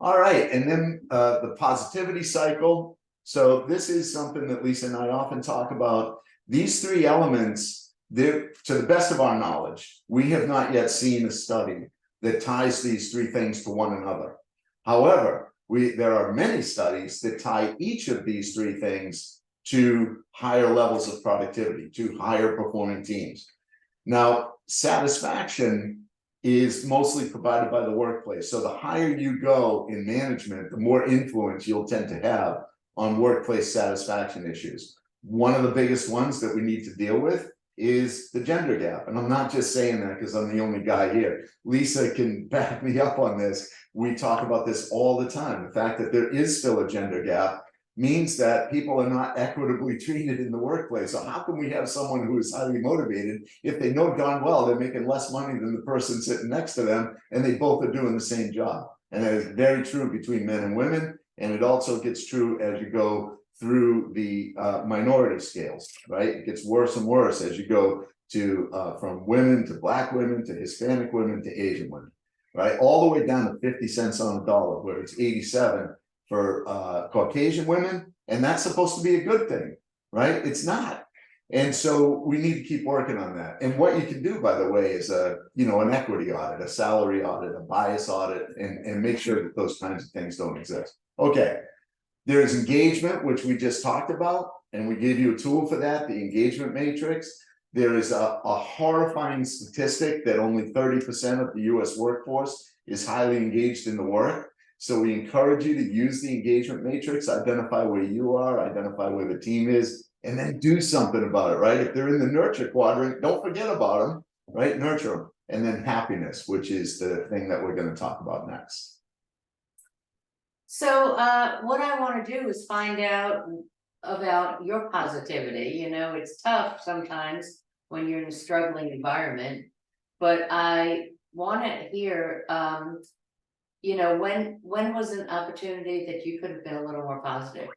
All right, and then the positivity cycle. So this is something that Lisa and I often talk about. These three elements, to the best of our knowledge, we have not yet seen a study that ties these three things to one another. However, there are many studies that tie each of these three things to higher levels of productivity, to higher performing teams. Now, satisfaction is mostly provided by the workplace. So the higher you go in management, the more influence you'll tend to have on workplace satisfaction issues. One of the biggest ones that we need to deal with is the gender gap. And I'm not just saying that because I'm the only guy here. Lisa can back me up on this. We talk about this all the time. The fact that there is still a gender gap means that people are not equitably treated in the workplace. So how can we have someone who is highly motivated if they know darn well they're making less money than the person sitting next to them and they both are doing the same job? And that is very true between men and women, and it also gets true as you go through the minority scales, right? It gets worse and worse as you go to from women to Black women to Hispanic women to Asian women, right? All the way down to 50 cents on the dollar, where it's 87 for Caucasian women, and that's supposed to be a good thing, right? It's not. And so we need to keep working on that. And what you can do, by the way, is an equity audit, a salary audit, a bias audit, and make sure that those kinds of things don't exist. Okay. There's engagement, which we just talked about, and we gave you a tool for that, the engagement matrix. There is a horrifying statistic that only 30% of the US workforce is highly engaged in the work. So we encourage you to use the engagement matrix, identify where you are, identify where the team is, and then do something about it, right? If they're in the nurture quadrant, don't forget about them, right? Nurture them. And then happiness, which is the thing that we're going to talk about next. So what I want to do is find out about your positivity. You know, it's tough sometimes when you're in a struggling environment, but I want to hear, you know, when was an opportunity that you could have been a little more positive?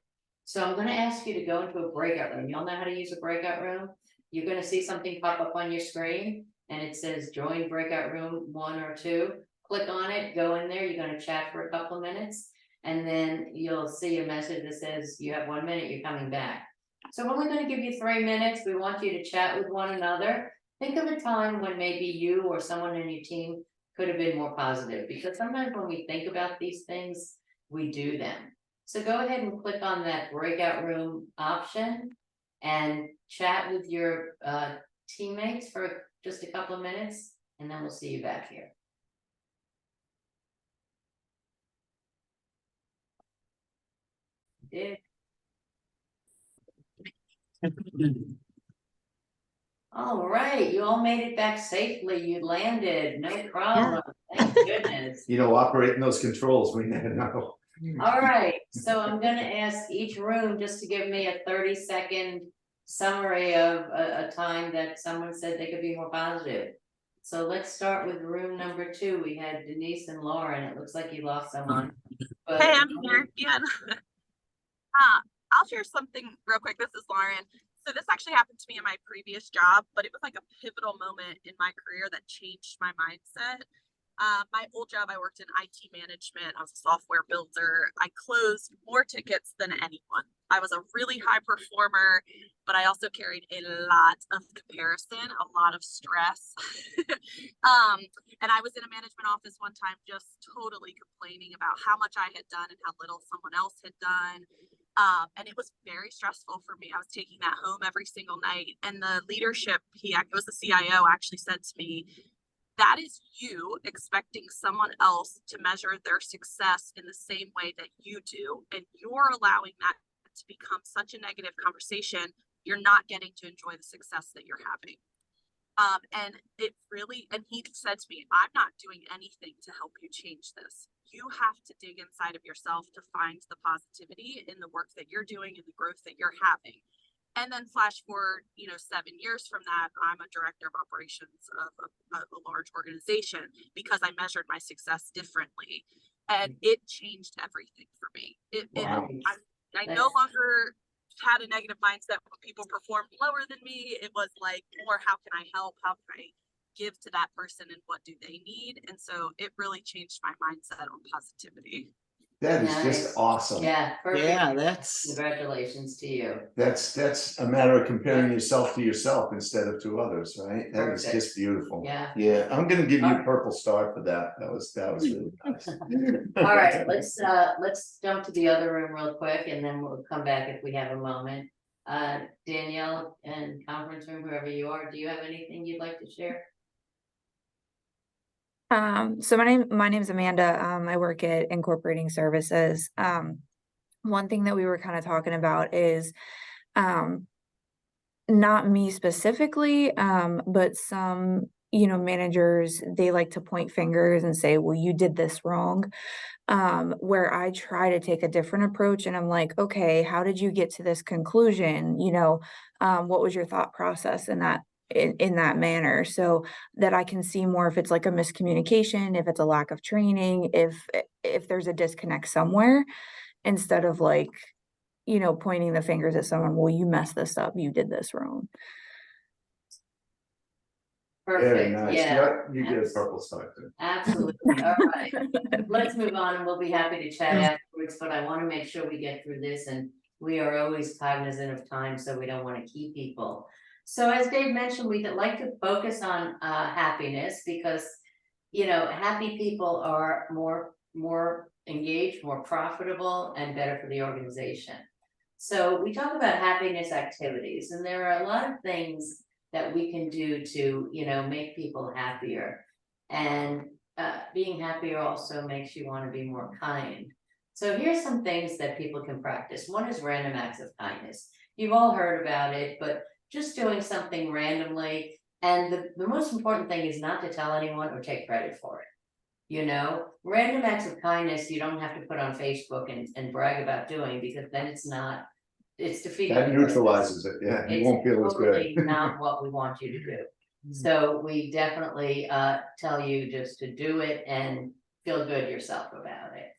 So I'm going to ask you to go into a breakout room. Y'all know how to use a breakout room? You're going to see something pop up on your screen and it says join breakout room 1 or 2. Click on it, go in there, you're going to chat for a couple of minutes. And then you'll see a message that says you have 1 minute, you're coming back. So we're only going to give you 3 minutes. We want you to chat with one another. Think of a time when maybe you or someone in your team could have been more positive, because sometimes when we think about these things, we do them. So go ahead and click on that breakout room option and chat with your teammates for just a couple of minutes, and then we'll see you back here. Did. All right, you all made it back safely. You landed, no problem. Thank goodness. Operating those controls, we never know. All right, so I'm gonna ask each room just to give me a 30-second summary of a time that someone said they could be more positive. So let's start with room number 2. We had Denise and Lauren. It looks like you lost someone. But Hey, I'm here again. I'll share something real quick. This is Lauren. So this actually happened to me in my previous job, but it was like a pivotal moment in my career that changed my mindset. My old job, I worked in IT management. I was a software builder. I closed more tickets than anyone. I was a really high performer, but I also carried a lot of comparison, a lot of stress. And I was in a management office one time, just totally complaining about how much I had done and how little someone else had done. And it was very stressful for me. I was taking that home every single night. And the leadership, it was the CIO, actually said to me, that is you expecting someone else to measure their success in the same way that you do. And you're allowing that to become such a negative conversation. You're not getting to enjoy the success that you're having. And he said to me, I'm not doing anything to help you change this. You have to dig inside of yourself to find the positivity in the work that you're doing and the growth that you're having. And then flash forward, 7 years from that, I'm a director of operations of a large organization because I measured my success differently, and it changed everything for me. Wow. I no longer had a negative mindset when people performed lower than me. It was like more, how can I help? How can I give to that person, and what do they need? And so it really changed my mindset on positivity. That is Nice. just awesome. yeah, perfect. Yeah, that's Congratulations to you. That's a matter of comparing yourself to yourself instead of to others, right? That is Perfect. just beautiful. Yeah. Yeah, I'm gonna give you a purple star for that. That was really nice. All right, let's jump to the other room real quick, and then we'll come back if we have a moment. Danielle and conference room, whoever you are, do you have anything you'd like to share? So my name is Amanda. I work at Incorporating Services. One thing that we were kind of talking about is not me specifically, but some, managers, they like to point fingers and say, well, you did this wrong. Where I try to take a different approach, and I'm like, okay, how did you get to this conclusion? What was your thought process in that in that manner, so that I can see more if it's like a miscommunication, if it's a lack of training, if there's a disconnect somewhere, instead of like, pointing the fingers at someone, well, you messed this up, you did this wrong. Very Perfect, nice. yeah. Yep, you get a purple star too. Absolutely, all right. Let's move on and we'll be happy to chat afterwards, but I want to make sure we get through this and we are always cognizant of time, so we don't want to keep people. So as Dave mentioned, we'd like to focus on happiness because, happy people are more engaged, more profitable and better for the organization. So we talk about happiness activities, and there are a lot of things that we can do to, make people happier. And being happier also makes you want to be more kind. So here's some things that people can practice. One is random acts of kindness. You've all heard about it, but just doing something randomly. And the most important thing is not to tell anyone or take credit for it. Random acts of kindness you don't have to put on Facebook and brag about doing, because then it's defeating. That the purpose. neutralizes it, yeah, you It's won't feel as totally good. not what we want you to do. So we definitely tell you just to do it and feel good yourself about it.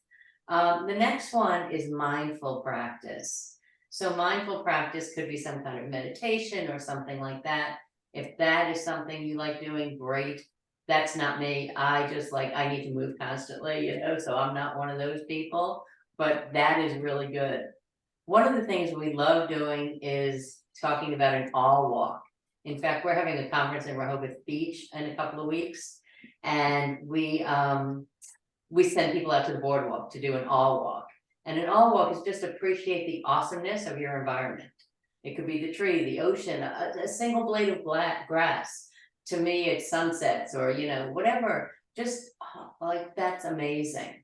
The next one is mindful practice. So mindful practice could be some kind of meditation or something like that. If that is something you like doing, great. That's not me. I need to move constantly, so I'm not one of those people, but that is really good. One of the things we love doing is talking about an all walk. In fact, we're having a conference in Rehoboth Beach in a couple of weeks, and we send people out to the boardwalk to do an all walk. And an all walk is just appreciate the awesomeness of your environment. It could be the tree, the ocean, a single blade of grass. To me, it's sunsets or, whatever. Just like that's amazing.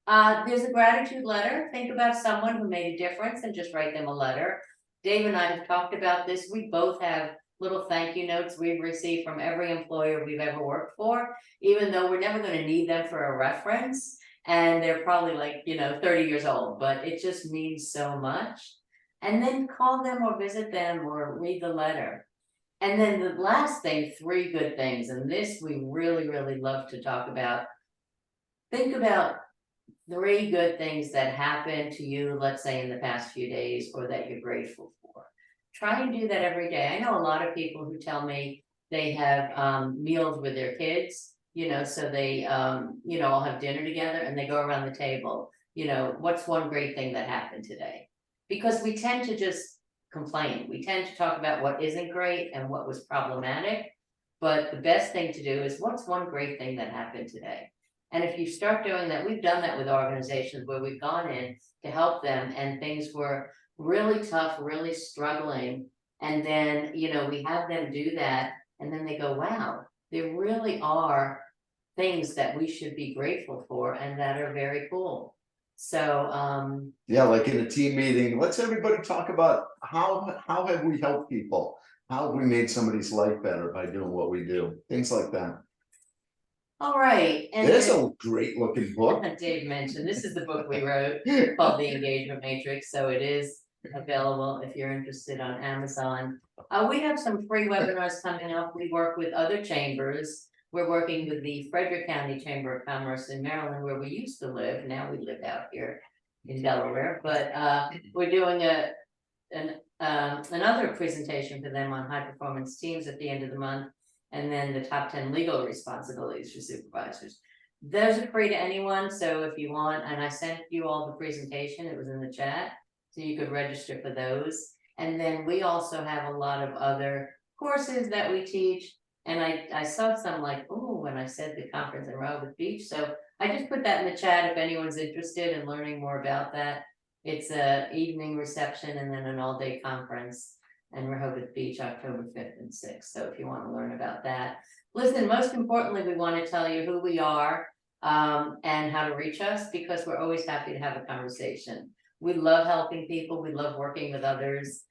There's a gratitude letter. Think about someone who made a difference and just write them a letter. Dave and I have talked about this. We both have little thank you notes we've received from every employer we've ever worked for, even though we're never going to need them for a reference. And they're probably 30 years old, but it just means so much. And then call them or visit them or read the letter. And then the last thing, 3 good things. And this we really, really love to talk about. Think about 3 good things that happened to you, let's say in the past few days, or that you're grateful for. Try and do that every day. I know a lot of people who tell me they have meals with their kids, so they, all have dinner together and they go around the table. What's one great thing that happened today? Because we tend to just complain. We tend to talk about what isn't great and what was problematic. But the best thing to do is what's one great thing that happened today? And if you start doing that, we've done that with organizations where we've gone in to help them and things were really tough, really struggling. And then, we have them do that and then they go, wow, there really are things that we should be grateful for and that are very cool. So, yeah, like in a team meeting, let's everybody talk about how have we helped people? How have we made somebody's life better by doing what we do? Things like that. all right. And There's a great looking book. Dave mentioned, this is the book we wrote called The Engagement Matrix. So it is available if you're interested on Amazon. We have some free webinars coming up. We work with other chambers. We're working with the Frederick County Chamber of Commerce in Maryland, where we used to live. Now we live out here in Delaware, but we're doing another presentation for them on high performance teams at the end of the month, and then the top 10 legal responsibilities for supervisors. Those are free to anyone, so if you want, and I sent you all the presentation, it was in the chat, so you could register for those. And then we also have a lot of other courses that we teach. And I saw some when I said the conference in Rehoboth Beach. So I just put that in the chat if anyone's interested in learning more about that. It's a evening reception and then an all-day conference in Rehoboth Beach, October 5th and 6th. So if you want to learn about that. Listen, most importantly, we want to tell you who we are and how to reach us, because we're always happy to have a conversation. We love helping people. We love working with others.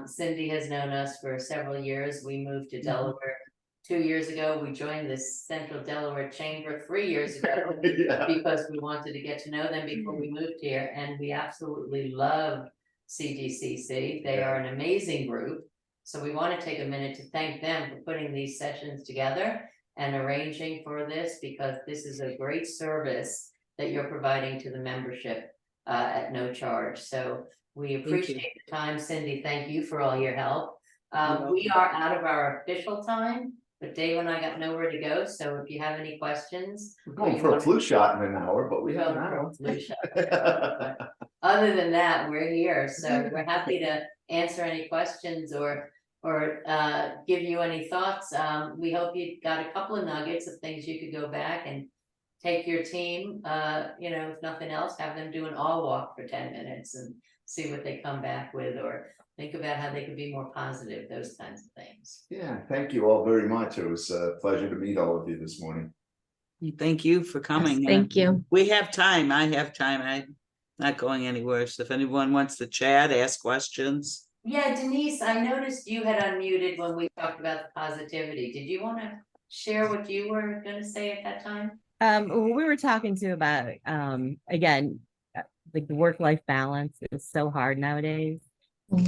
Cindy has known us for several years. We moved to Delaware 2 years ago. We joined the Central Delaware Chamber 3 years ago because we wanted to get to know them before we moved here. And we absolutely love CDCC. They are an amazing group. So we want to take a minute to thank them for putting these sessions together and arranging for this, because this is a great service that you're providing to the membership at no charge. So we you. appreciate the time. Cindy, thank you for all your help. You're We are out of our official time, but Dave and I got nowhere to go. So if you have any questions. We're or going you for a wanna- flu shot in an hour, but we We're have going for a that. flu shot. Other than that, we're here, so we're happy to answer any questions or give you any thoughts. We hope you got a couple of nuggets of things you could go back and take your team, you know, if nothing else, have them do an all walk for 10 minutes and see what they come back with, or think about how they could be more positive, those kinds of things. Yeah, thank you all very much. It was a pleasure to meet all of you this morning. Thank you for coming. Thank you. We have time. I have time. I'm not going anywhere. So if anyone wants to chat, ask questions. Yeah, Denise, I noticed you had unmuted when we talked about the positivity. Did you want to share what you were going to say at that time? We were talking to about, again, like the work-life balance is so hard nowadays.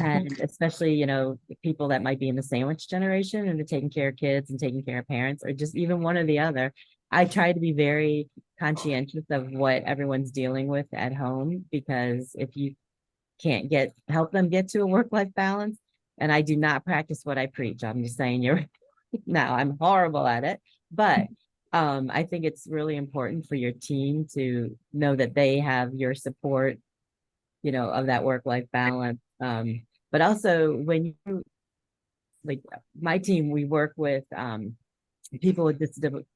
And especially, you know, the people that might be in the sandwich generation and they're taking care of kids and taking care of parents, or just even one or the other. I try to be very conscientious of what everyone's dealing with at home, because if you can't help them get to a work-life balance, and I do not practice what I preach. I'm just saying now I'm horrible at it, but I think it's really important for your team to know that they have your support, you know, of that work-life balance. But also when you, like my team, we work with people with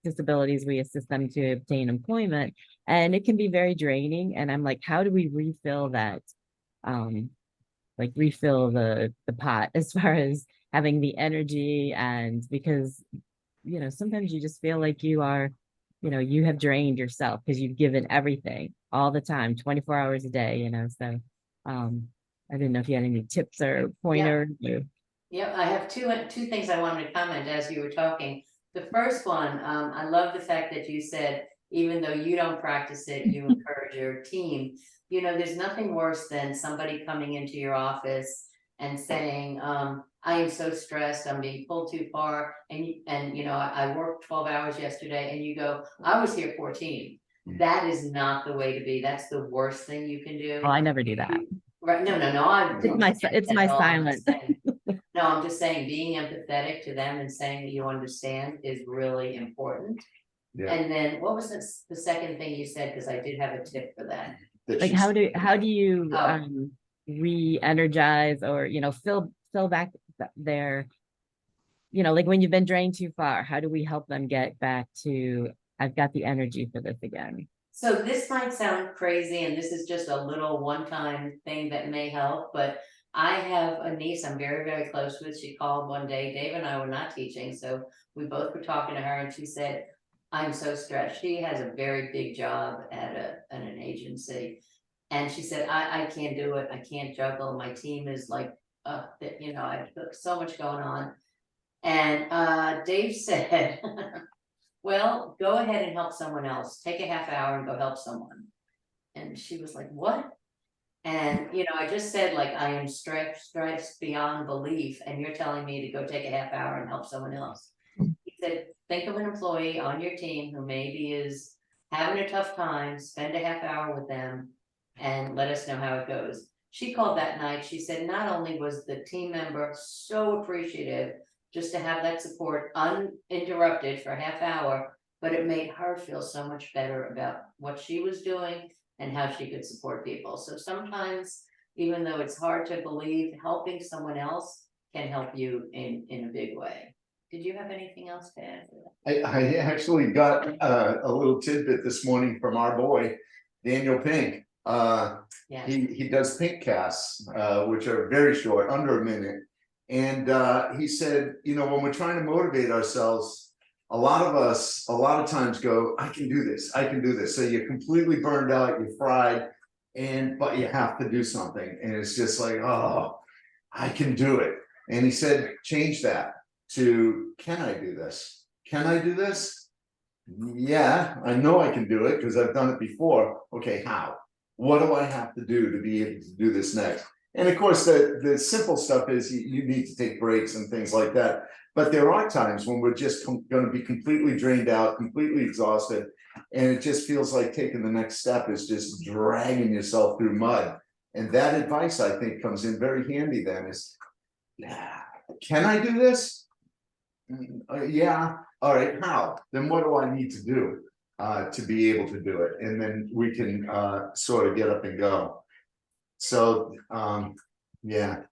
disabilities, we assist them to obtain employment, and it can be very draining. And I'm like, how do we refill that? Like refill the pot as far as having the energy, and because, you know, sometimes you just feel like you are, you know, you have drained yourself because you've given everything all the time, 24 hours a day, you know, so I didn't know if you had any tips or pointers. Yeah, I have two things I wanted to comment as you were talking. The first one, I love the fact that you said, even though you don't practice it, you encourage your team. You know, there's nothing worse than somebody coming into your office and saying, I am so stressed, I'm being pulled too far, and you know, I worked 12 hours yesterday, and you go, I was here 14. That is not the way to be. That's the worst thing you can do. Oh, I never do that. Right? No. It's my silence. No, I'm just saying, being empathetic to them and saying that you understand is really important. Yeah. And then what was the second thing you said? Because I did have a tip for that. Like how do you Oh. re-energize, or, you know, fill back their, you know, like when you've been drained too far, how do we help them get back to, I've got the energy for this again? So this might sound crazy, and this is just a little one-time thing that may help, but I have a niece I'm very, very close with. She called one day, Dave and I were not teaching, so we both were talking to her, and she said, I'm so stressed. She has a very big job at an agency. And she said, I can't do it. I can't juggle. My team is like, you know, I've got so much going on. And Dave said, well, go ahead and help someone else. Take a half hour and go help someone. And she was like, what? And, you know, I just said, like, I am stressed beyond belief, and you're telling me to go take a half hour and help someone else. He said, think of an employee on your team who maybe is having a tough time, spend a half hour with them and let us know how it goes. She called that night. She said, not only was the team member so appreciative just to have that support uninterrupted for a half hour, but it made her feel so much better about what she was doing and how she could support people. So sometimes, even though it's hard to believe, helping someone else can help you in a big way. Did you have anything else to add to that? I actually got a little tidbit this morning from our boy, Daniel Pink. Yeah. He does pink casts, which are very short, under a minute. And he said, you know, when we're trying to motivate ourselves, a lot of times go, I can do this, I can do this. So you're completely burned out, you're fried, but you have to do something. And it's just like, oh, I can do it. And he said, change that to, can I do this? Can I do this? Yeah, I know I can do it because I've done it before. Okay, how? What do I have to do to be able to do this next? And of course, the simple stuff is you need to take breaks and things like that. But there are times when we're just going to be completely drained out, completely exhausted. And it just feels like taking the next step is just dragging yourself through mud. And that advice, I think, comes in very handy then is, yeah, can I do this? Yeah. All right. How? Then what do I need to do to be able to do it? And then we can sort of get up and go. So, yeah.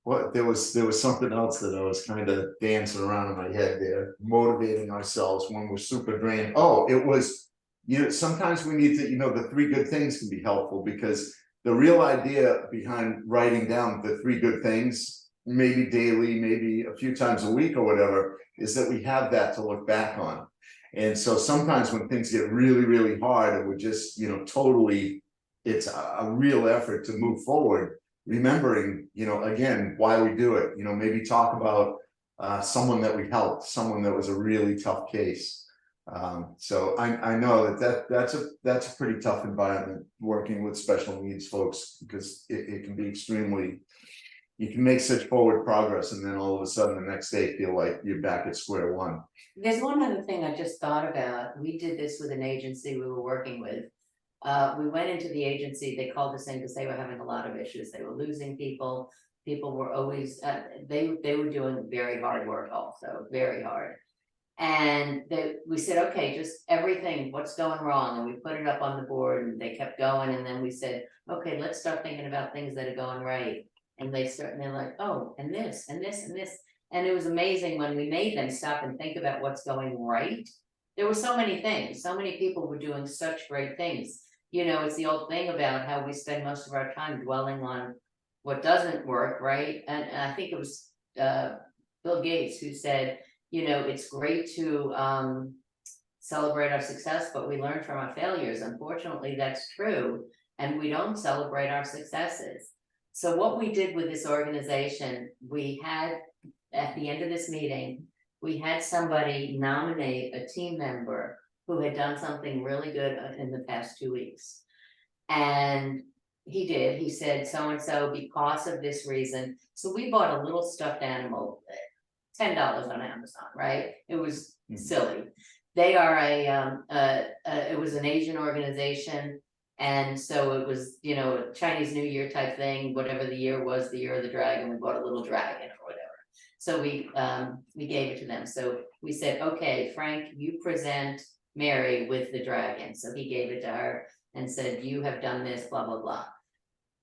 What there was something else that I was kind of dancing around in my head there, motivating ourselves when we're super drained. Oh, it was, sometimes we need to, the 3 good things can be helpful, because the real idea behind writing down the 3 good things, maybe daily, maybe a few times a week or whatever, is that we have that to look back on. And so sometimes when things get really, really hard and we're just, totally, it's a real effort to move forward, remembering, again, why we do it, maybe talk about someone that we helped, someone that was a really tough case. So I know that's a pretty tough environment working with special needs folks, because it can be extremely, you can make such forward progress and then all of a sudden the next day feel like you're back at square one. There's one other thing I just thought about. We did this with an agency we were working with. We went into the agency, they called us in because they were having a lot of issues. They were losing people. People were always, they were doing very hard work also, very hard. And we said, okay, just everything, what's going wrong? And we put it up on the board and they kept going. And then we said, okay, let's start thinking about things that are going right. And they're like, oh, and this, and this, and this. And it was amazing when we made them stop and think about what's going right. There were so many things, so many people were doing such great things. It's the old thing about how we spend most of our time dwelling on what doesn't work, right? And I think it was Bill Gates who said, it's great to celebrate our success, but we learn from our failures. Unfortunately, that's true. And we don't celebrate our successes. So what we did with this organization, we had, at the end of this meeting, we had somebody nominate a team member who had done something really good in the past 2 weeks. And he did, he said, so-and-so, because of this reason. So we bought a little stuffed animal, $10 on Amazon, right? It was silly. They are it was an Asian organization. And so it was, a Chinese New Year type thing, whatever the year was, the year of the dragon, we bought a little dragon or whatever. So we gave it to them. So we said, okay, Frank, you present Mary with the dragon. So he gave it to her and said, you have done this, blah, blah, blah.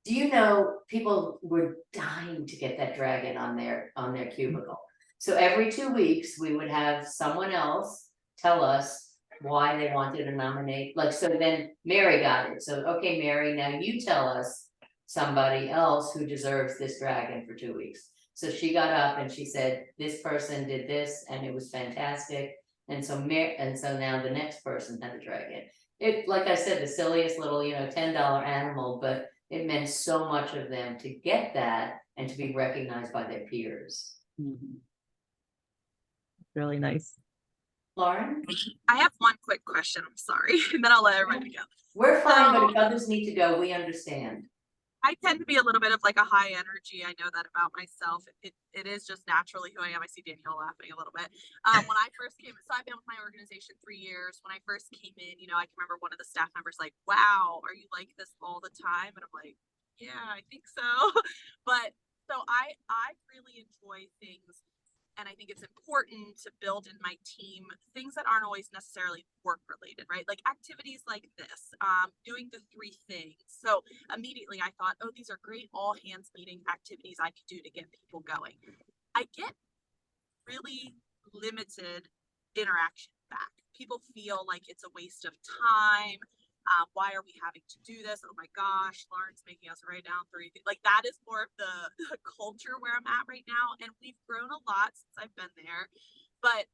Do you know, people were dying to get that dragon on their cubicle. So every 2 weeks, we would have someone else tell us why they wanted to nominate, so then Mary got it. So, okay, Mary, now you tell us somebody else who deserves this dragon for 2 weeks. So she got up and she said, this person did this and it was fantastic. And so now the next person had the dragon. It, like I said, the silliest little, $10 animal, but it meant so much of them to get that and to be recognized by their peers. Really nice. Lauren? I have one quick question. I'm sorry, and then I'll let everybody go. We're fine, but if others need to go, we understand. I tend to be a little bit of like a high energy. I know that about myself. It is just naturally who I am. I see Danielle laughing a little bit. When I first came, so I've been with my organization 3 years. When I first came in, I can remember one of the staff members like, wow, are you like this all the time? And I'm like, yeah, I think so. But so I really enjoy things. And I think it's important to build in my team things that aren't always necessarily work related, right? Like activities like this, doing the 3 things. So immediately I thought, oh, these are great all hands meeting activities I could do to get people going. I get really limited interaction back. People feel like it's a waste of time. Why are we having to do this? Oh my gosh, Lauren's making us write down 3 things. Like that is more of the culture where I'm at right now. And we've grown a lot since I've been there. But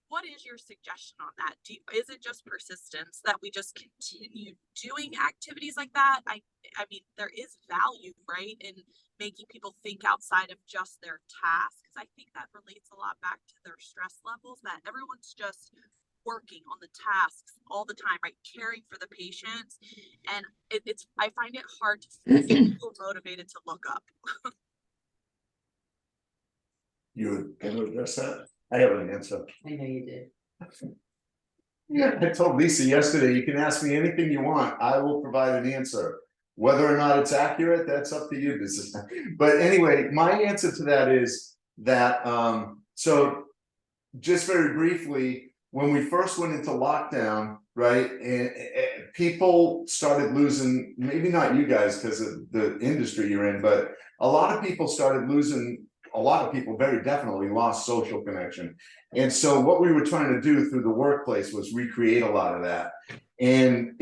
what is your suggestion on that? Is it just persistence that we just continue doing activities like that? I mean, there is value, right, in making people think outside of just their tasks. I think that relates a lot back to their stress levels, that everyone's just working on the tasks all the time, right? Caring for the patients. And I find it hard to feel motivated to look up. You can address that? I have an answer. I know you did. Yeah, I told Lisa yesterday, you can ask me anything you want, I will provide an answer. Whether or not it's accurate, that's up to you. But anyway, my answer to that is that, so just very briefly, when we first went into lockdown, right, and people started losing, maybe not you guys because of the industry you're in, but a lot of people started losing, a lot of people very definitely lost social connection. And so what we were trying to do through the workplace was recreate a lot of that. And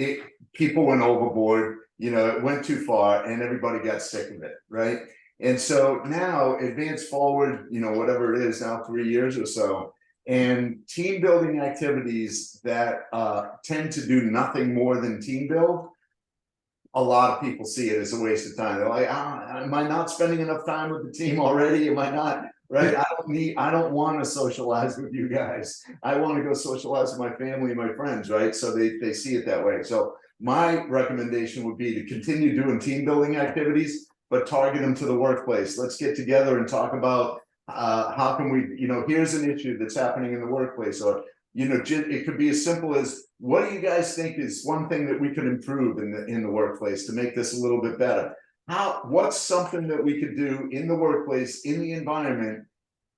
people went overboard, you know, it went too far and everybody got sick of it, right? And so now advance forward, you know, whatever it is now, 3 years or so, and team building activities that tend to do nothing more than team build. A lot of people see it as a waste of time. They're like, am I not spending enough time with the team already? Am I not, right? I don't want to socialize with you guys. I want to go socialize with my family and my friends, right? So they see it that way. So my recommendation would be to continue doing team building activities, but target them to the workplace. Let's get together and talk about how can we, you know, here's an issue that's happening in the workplace, or, you know, it could be as simple as, what do you guys think is one thing that we could improve in the workplace to make this a little bit better? What's something that we could do in the workplace, in the environment?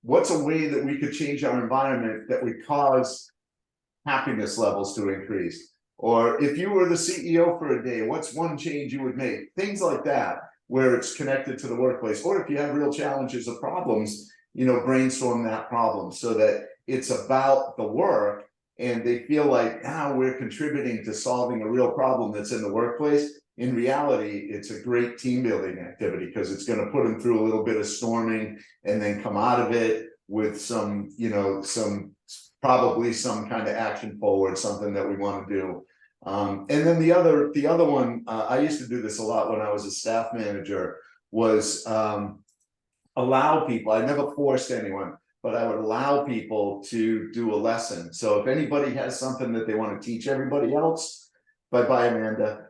What's a way that we could change our environment that would cause happiness levels to increase? Or if you were the CEO for a day, what's one change you would make? Things like that, where it's connected to the workplace. Or if you have real challenges or problems, you know, brainstorm that problem so that it's about the work and they feel like now we're contributing to solving a real problem that's in the workplace. In reality, it's a great team building activity because it's going to put them through a little bit of storming and then come out of it with some, you know, probably some kind of action forward, something that we want to do. And then the other one, I used to do this a lot when I was a staff manager, was allow people, I never forced anyone, but I would allow people to do a lesson. So if anybody has something that they want to teach everybody else, bye Amanda,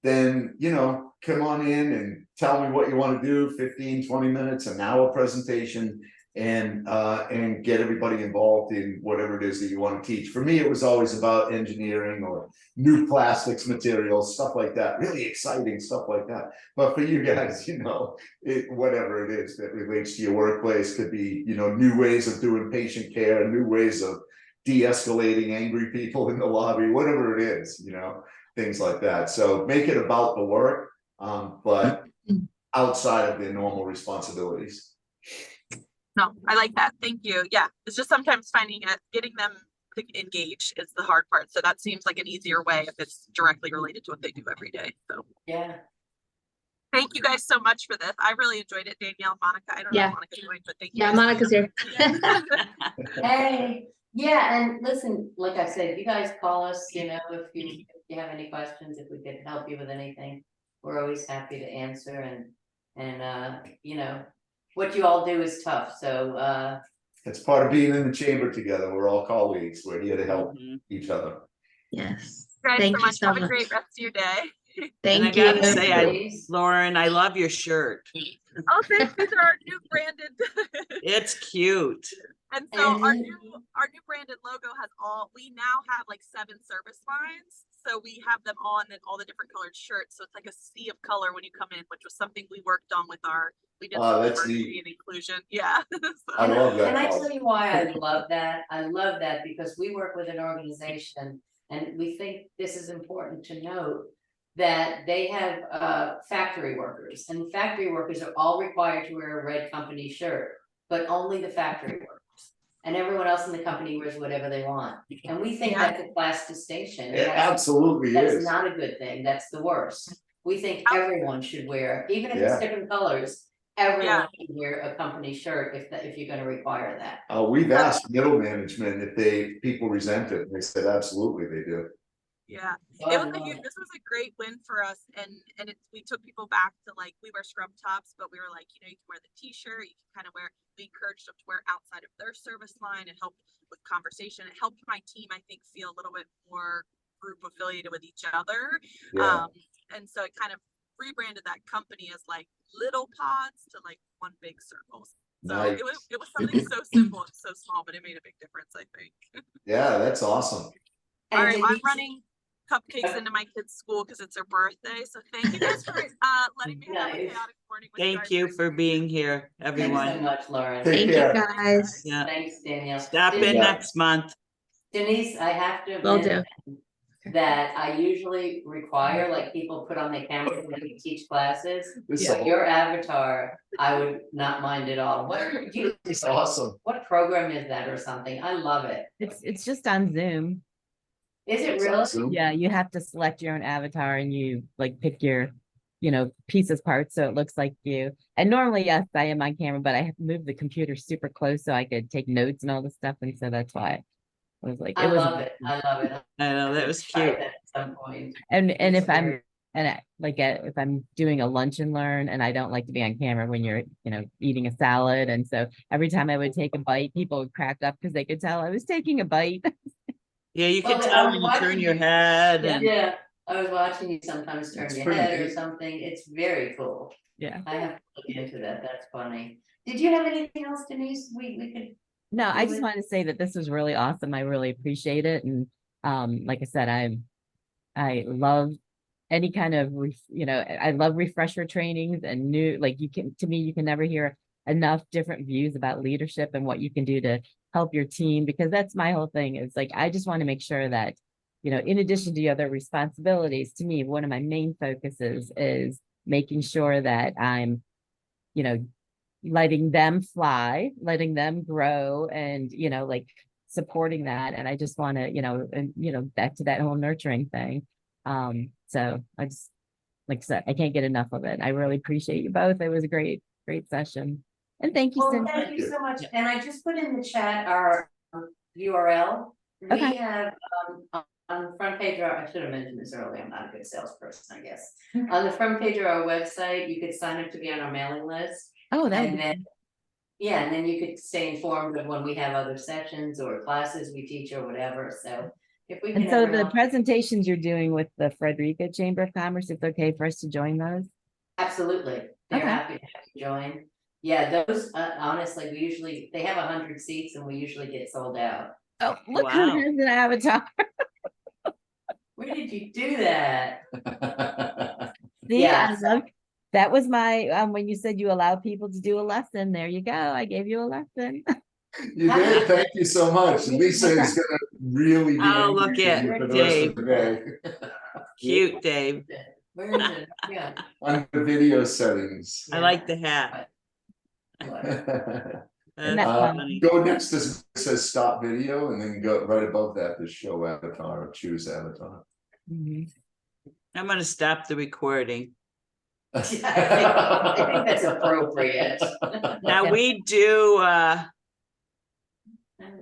then, you know, come on in and tell me what you want to do, 15, 20 minutes, an hour presentation, and get everybody involved in whatever it is that you want to teach. For me, it was always about engineering or new plastics materials, stuff like that, really exciting stuff like that. But for you guys, you know, whatever it is that relates to your workplace, could be, you know, new ways of doing patient care, new ways of de-escalating angry people in the lobby, whatever it is, you know, things like that. So make it about the work, but outside of their normal responsibilities. No, I like that. Thank you. Yeah, it's just sometimes finding it, getting them to engage is the hard part. So that seems like an easier way if it's directly related to what they do every day. So Yeah. thank you guys so much for this. I really enjoyed it, Danielle, Monica. I don't know Yeah. if Monica joined, but thank you. Yeah, guys. Monica's here. Hey, yeah, and listen, like I said, you guys call us, you know, if you have any questions, if we could help you with anything, we're always happy to answer. And you know, what you all do is tough, so It's part of being in the chamber together. We're all colleagues. We're here to help Mhm. each other. Yes. Guys, Thank so you much. so Have a much. great rest of your day. And I Thank gotta you. say, please. Lauren, I love your shirt. Oh, thanks. These are our new branded. It's cute. And so our And- new branded logo has we now have like 7 service lines. So we have them on and all the different colored shirts. So it's like a sea of color when you come in, which was something we worked on with we did some That's diversity neat. and inclusion. Yeah. I So, love that. And I color. tell you why I love that. I love that because we work with an organization and we think this is important to note that they have factory workers, and factory workers are all required to wear a red company shirt, but only the factory workers. And everyone else in the company wears whatever they want. And we think Yeah. that's a class distinction. and It that's- absolutely That's is. not a good thing. That's the worst. We think everyone should wear, even if Yeah. it's different colors, everyone should wear a company shirt if you're gonna require that. We've asked middle management if people resent it. And they said, absolutely, they do. Yeah. So It I was love it. this was a great win for us, and we took people back to, like, we wear scrub tops, but we were like, you know, you can wear the t-shirt, you can kind of wear, we encouraged them to wear outside of their service line and help with conversation. It helped my team, I think, feel a little bit more group affiliated with each other. Yeah. And so it kind of rebranded that company as like little pods to like one big circle. So Nice. it was something so simple and so small, but it made a big difference, I think. Yeah, that's awesome. All And right, I'm Denise- running cupcakes into my kids' school because it's their birthday. So thank you guys for letting me have a Nice. chaotic morning with Thank you for being here, Thanks so everyone. much, Lauren. Take Thank you, care. guys. Yeah, Thanks, Danielle. stop in Denise- next month. Denise, I have to Will admit that I usually require, like, people put on their camera when they teach classes. This But your avatar, I would not mind at all. is awesome. What program is that or something? I love it. It's just on Zoom. Is it It's really? awesome. Yeah, you have to select your own avatar and you like pick your, pieces parts so it looks like you. And normally, yes, I am on camera, but I have moved the computer super close so I could take notes and all this stuff. And so that's why I was like, I it was. love it. I love it. I know, that was Try cute. that at some point. And It's if I'm very- if I'm doing a lunch and learn and I don't like to be on camera when you're, eating a salad. And so every time I would take a bite, people would crack up because they could tell I was taking a bite. Yeah, you Well, can I tell was when you turn watching your you. head and Yeah, I was watching you sometimes turn It's your pretty head or neat. something. It's very cool. Yeah. I have to look into that. That's funny. Did you have anything else, Denise? We could. No, I just Newman? wanted to say that this was really awesome. I really appreciate it. And like I said, I love any kind of I love refresher trainings and new, like, to me, you can never hear enough different views about leadership and what you can do to help your team, because that's my whole thing. Is like, I just want to make sure that, in addition to the other responsibilities, to me, one of my main focuses is making sure that I'm, letting them fly, letting them grow, and, like, supporting that. And I just want to, back to that whole nurturing thing. So I just, like I said, I can't get enough of it. I really appreciate you both. It was a great session. And thank you, Well, Cindy. thank you so much. And I just put in the chat our URL. We Okay. have on the front page, I should have mentioned this earlier, I'm not a good salesperson, I guess. On the front page of our website, you could sign up to be on our mailing list. Oh, that And would then, yeah, and then you could stay informed of when we have other sessions or classes we teach or whatever, so. If we can And so ever the help- presentations you're doing with the Frederica Chamber of Commerce, it's okay for us to join those? Absolutely, they're Okay. happy to have you join. Yeah, those, honestly, they have 100 seats and we usually get sold out. Oh, look Wow. who has an avatar. Where did you do that? See, Yeah, I love, that was my, when you said you allow people to do a lesson, there you go. I gave you a lesson. You did, thank you so much. Lisa is gonna really be Oh, look angry with at you for the rest of Dave. the day. Cute, Dave. where is it? Yeah. On the video settings. I like the hat. Whatever. Isn't That's that fun? funny. Go next to it says stop video and then go right above that to show avatar or choose avatar. Mhm. I'm gonna stop the recording. I think that's appropriate. Now, Yeah. we do